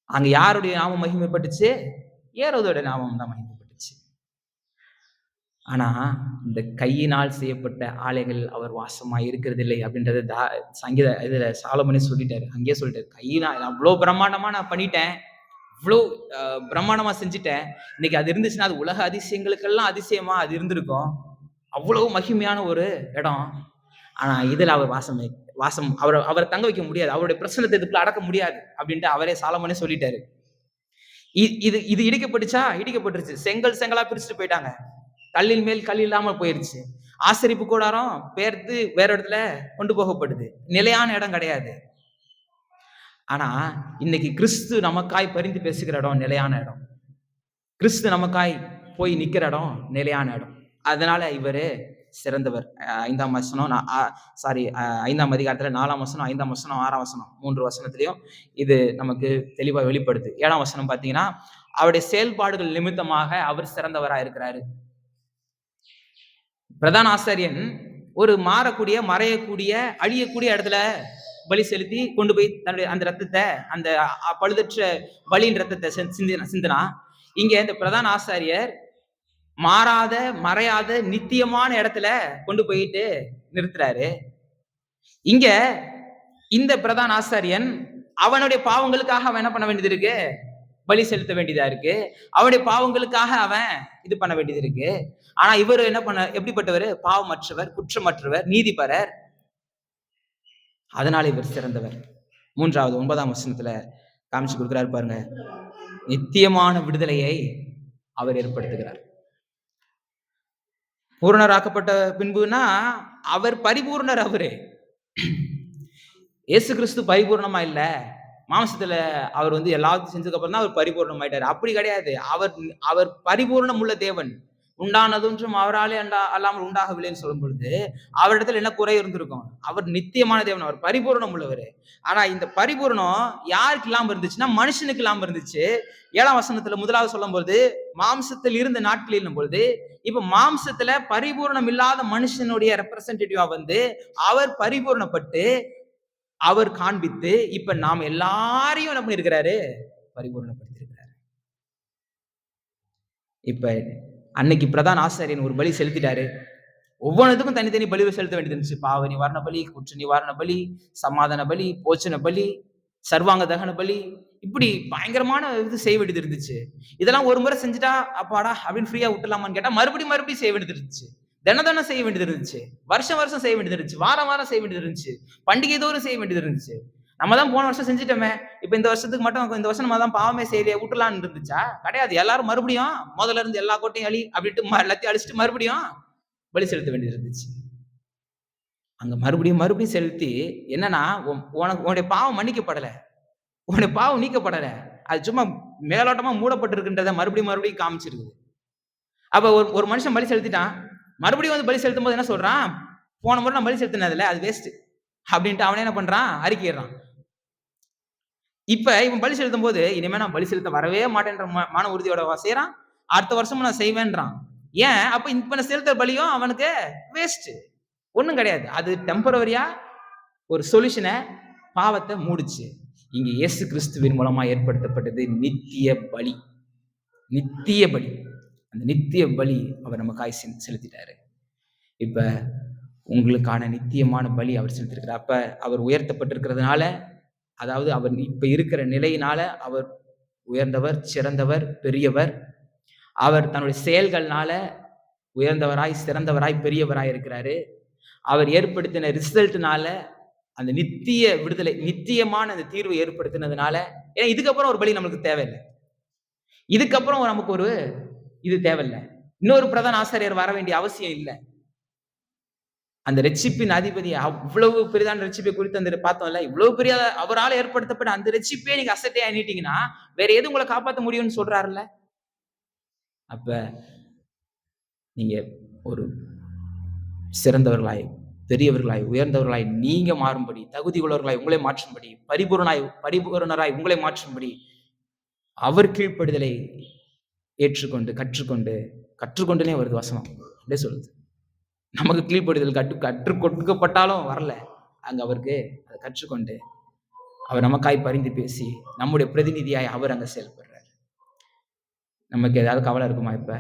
Speaker 1: அங்க யாருடைய நாமம் மகிமைப்பட்டுச்சு? ஏரோதோட நாமம் தான் மகிமைப்பட்டுச்சு. ஆனா இந்த கையினால் செய்யப்பட்ட ஆலைகள் அவர் வாசமாய் இருக்கிறது இல்லை அப்படின்றது சங்கீத இதுல சாலமோனே சொல்லிட்டாரு. அங்கேயே சொல்லிட்டாரு, கையினால் அவ்வளவு பிரம்மாண்டமா நான் பண்ணிட்டேன், இவ்வளவு பிரம்மாண்டமா செஞ்சுட்டேன். இன்னைக்கு அது இருந்துச்சுன்னா அது உலக அதிசயங்களுக்கெல்லாம் அதிசயமா அது இருந்திருக்கும். அவ்வளவு மகிமையான ஒரு இடம். ஆனா இதுல அவர் வாசம் அவரை தங்க வைக்க முடியாது, அவருடைய பிரச்சனத்தை இதுக்குள்ள அடக்க முடியாது அப்படின்ட்டு அவரே சாலமோனே சொல்லிட்டாரு. இது இடிக்கப்பட்டுச்சா? இடிக்கப்பட்டுருச்சு. செங்கலா பிரிச்சுட்டு போயிட்டாங்க. கல்லின் மேல் கல் இல்லாம போயிருச்சு. ஆசரிப்பு கூடாரம் பேர்த்து வேற இடத்துல கொண்டு போகப்படுது. நிலையான இடம் கிடையாது. ஆனா இன்னைக்கு கிறிஸ்து நமக்காய் பரிந்து பேசுகிற இடம் நிலையான இடம். கிறிஸ்து நமக்காய் போய் நிக்கிற இடம் நிலையான இடம். அதனால இவரு சிறந்தவர். 5ஆம் வசனம் 5ஆம் அதிகாரத்துல 4ஆம் வசனம், 5ஆம் வசனம், 6ஆம் வசனம் 3 வசனத்திலையும் இது நமக்கு தெளிவா வெளிப்படுது. 7ஆம் வசனம் பாத்தீங்கன்னா, அவருடைய செயல்பாடுகள் நிமித்தமாக அவர் சிறந்தவரா இருக்கிறாரு. பிரதான ஆசாரியன் ஒரு மாறக்கூடிய, மறையக்கூடிய, அழியக்கூடிய இடத்துல பலி செலுத்தி கொண்டு போய் தன்னுடைய அந்த ரத்தத்தை, அந்த பழுதற்ற பலியின் ரத்தத்தை சிந்தினா, இங்க இந்த பிரதான ஆசாரியர் மாறாத, மறையாத, நித்தியமான இடத்துல கொண்டு போயிட்டு நிறுத்துறாரு. இங்க இந்த பிரதான ஆசாரியன் அவனுடைய பாவங்களுக்காக அவன் என்ன பண்ண வேண்டியது இருக்கு? பலி செலுத்த வேண்டியதா இருக்கு. அவனுடைய பாவங்களுக்காக அவன் இது பண்ண வேண்டியது இருக்கு. ஆனா இவர் என்ன எப்படிப்பட்டவர்? பாவமற்றவர், குற்றமற்றவர், நீதிபரர். அதனால இவர் சிறந்தவர். 3வது 9ஆம் வசனத்துல காமிச்சு கொடுக்கிறாரு பாருங்க. நித்தியமான விடுதலையை அவர் ஏற்படுத்துகிறார். பூரணராக்கப்பட்ட பின்புனா அவர் பரிபூர்ணர். அவரு இயேசு கிறிஸ்து பரிபூர்ணமா இல்ல, மாம்சத்துல அவர் எல்லாத்தையும் செஞ்சதுக்கு அப்புறம் தான் அவர் பரிபூர்ணம் ஆயிட்டாரு. அப்படி கிடையாது. அவர் பரிபூர்ணம் உள்ள தேவன். உண்டானதும் அவராலே அல்லாமல் உண்டாகவில்லைன்னு சொல்லும் பொழுது அவரிடத்துல என்ன குறை இருந்திருக்கும்? அவர் நித்தியமான தேவன், அவர் பரிபூர்ணம் உள்ளவர். ஆனா இந்த பரிபூர்ணம் யாருக்கு இல்லாம இருந்துச்சுன்னா மனுஷனுக்கு இல்லாம இருந்துச்சு. 7ஆம் வசனத்துல முதலாவது சொல்லும் பொழுது மாம்சத்தில் இருந்த நாட்களில் பொழுது, இப்ப மாம்சத்துல பரிபூர்ணம் இல்லாத மனுஷனுடைய ரெப்ரசன்டேட்டிவா அவர் பரிபூர்ணப்பட்டு அவர் காண்பித்து இப்ப நாம் எல்லாரையும் என்ன பண்ணிருக்கிறாரு? பரிபூர்ணப்படுத்திருக்கிறாரு. இப்ப அன்னைக்கு பிரதான ஆசாரியன் ஒரு பலி செலுத்திட்டாரு. ஒவ்வொன்றுக்கும் தனித்தனி பலி செலுத்த வேண்டியது இருந்துச்சு. பாவ நிவாரண பலி, குற்ற நிவாரண பலி, சமாதான பலி, போச்சன பலி, சர்வாங்க தகன பலி, இப்படி பயங்கரமான இது செய்ய வேண்டியது இருந்துச்சு. இதெல்லாம் ஒரு முறை செஞ்சுட்டா அப்பாடா அப்படின்னு ஃப்ரீயா விட்டுலாமான்னு கேட்டா மறுபடியும் செய்ய வேண்டியது இருந்துச்சு. தினம் செய்ய வேண்டியது இருந்துச்சு. வருஷம் செய்ய வேண்டியது இருந்துச்சு. வாரம் செய்ய வேண்டியது இருந்துச்சு. பண்டிகை தோறும் செய்ய வேண்டியது இருந்துச்சு. நம்ம தான் போன வருஷம் செஞ்சுட்டோமே, இப்ப இந்த வருஷத்துக்கு மட்டும் இந்த வருஷம் நம்ம தான் பாவமே செய்யலையே விட்டுலான்னு இருந்துச்சா? கிடையாது. எல்லாரும் மறுபடியும் முதல்ல இருந்து எல்லா கோட்டையும் அப்படின்ட்டு எல்லாத்தையும் அழிச்சிட்டு மறுபடியும் பலி செலுத்த வேண்டியது இருந்துச்சு. அங்க மறுபடியும் செலுத்தி என்னன்னா, உன்னுடைய பாவம் மன்னிக்கப்படல, உன்னுடைய பாவம் நீக்கப்படல, அது சும்மா மேலோட்டமா மூடப்பட்டிருக்கின்றத மறுபடியும் காமிச்சிருக்கு. அப்ப ஒரு மனுஷன் பலி செலுத்திட்டான், மறுபடியும் பலி செலுத்தும் போது என்ன சொல்றான்? போன முறை நான் பலி செலுத்தினதுல அது வேஸ்ட் அப்படின்ட்டு அவனே என்ன பண்றான்? அறிக்கையிடுறான். இப்ப இவன் பலி செலுத்தும் போது இனிமே நான் பலி செலுத்த வரவே மாட்டேன்ற மன உறுதியோட செய்யறான். அடுத்த வருஷமும் நான் செய்வேன்றான். ஏன்? அப்ப இப்ப நான் செலுத்த பலியும் அவனுக்கு வேஸ்ட், ஒண்ணும் கிடையாது. அது டெம்பரவரியா ஒரு சொல்யூஷனை பாவத்தை மூடுச்சு. இங்க இயேசு கிறிஸ்துவின் மூலமா ஏற்படுத்தப்பட்டது நித்திய பலி. நித்திய பலி. அந்த நித்திய பலி அவர் நமக்காய் செலுத்திட்டாரு. இப்ப உங்களுக்கான நித்தியமான பலி அவர் செலுத்திருக்கிறார். அப்ப அவர் உயர்த்தப்பட்டிருக்கிறதுனால, அதாவது அவர் இப்ப இருக்கிற நிலையினால அவர் உயர்ந்தவர், சிறந்தவர், பெரியவர். அவர் தன்னுடைய செயல்கள்னால உயர்ந்தவராய், சிறந்தவராய், பெரியவராய் இருக்கிறாரு. அவர் ஏற்படுத்தின ரிசல்ட்னால அந்த நித்திய விடுதலை, நித்தியமான அந்த தீர்வை ஏற்படுத்தினதுனால, ஏன்னா இதுக்கப்புறம் ஒரு பலி நமக்கு தேவையில்லை. இதுக்கப்புறம் நமக்கு ஒரு இது தேவையில்லை. இன்னொரு பிரதான ஆசாரியர் வர வேண்டிய அவசியம் இல்லை. அந்த ரட்சிப்பின் அதிபதி அவ்வளவு பெரிதான ரட்சிப்பை குறித்து அந்த பார்த்தோம்ல, இவ்வளவு பெரிய அவரால் ஏற்படுத்தப்பட்ட அந்த ரட்சிப்பே நீங்க அசட்டே ஆயிட்டீங்கன்னா வேற எது உங்களை காப்பாற்ற முடியும்னு சொல்றாருல்ல. அப்ப நீங்க ஒரு சிறந்தவர்களாய், பெரியவர்களாய், உயர்ந்தவர்களாய் நீங்க மாறும்படி, தகுதி உள்ளவர்களாய் உங்களை மாற்றும்படி, பரிபூரணராய் உங்களை மாற்றும்படி அவர் கீழ்ப்படுதலை ஏற்றுக்கொண்டு கற்றுக்கொண்டுனே வருது வசனம். அப்படியே சொல்லுது. நமக்கு கீழ்ப்படுதல் கற்றுக் கொடுக்கப்பட்டாலும் வரல. அங்க அவருக்கு அதை கற்றுக்கொண்டு அவர் நமக்காய் பரிந்து பேசி நம்முடைய பிரதிநிதியாய் அவர் அங்க செயல்படுறார். நமக்கு ஏதாவது கவலை இருக்குமா? இப்ப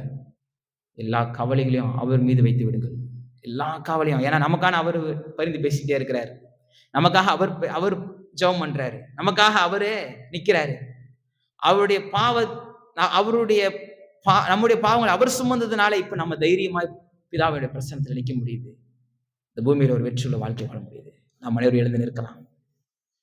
Speaker 1: எல்லா கவலைகளையும் அவர் மீது வைத்து விடுங்கள். எல்லா கவலையும். ஏன்னா நமக்கான அவர் பரிந்து பேசிட்டே இருக்கிறார். நமக்காக அவர் ஜெபம் பண்றாரு. நமக்காக அவரே நிக்கிறாரு. அவருடைய நம்முடைய பாவங்கள் அவர் சுமந்ததுனால இப்ப நம்ம தைரியமாய் பிதாவுடைய பிரசன்னத்தில் நிற்க முடியுது. இந்த பூமியில ஒரு வெற்றியுள்ள வாழ்க்கை வாழ முடியுது. நாம் அனைவரும் எழுந்து நிற்கலாம்.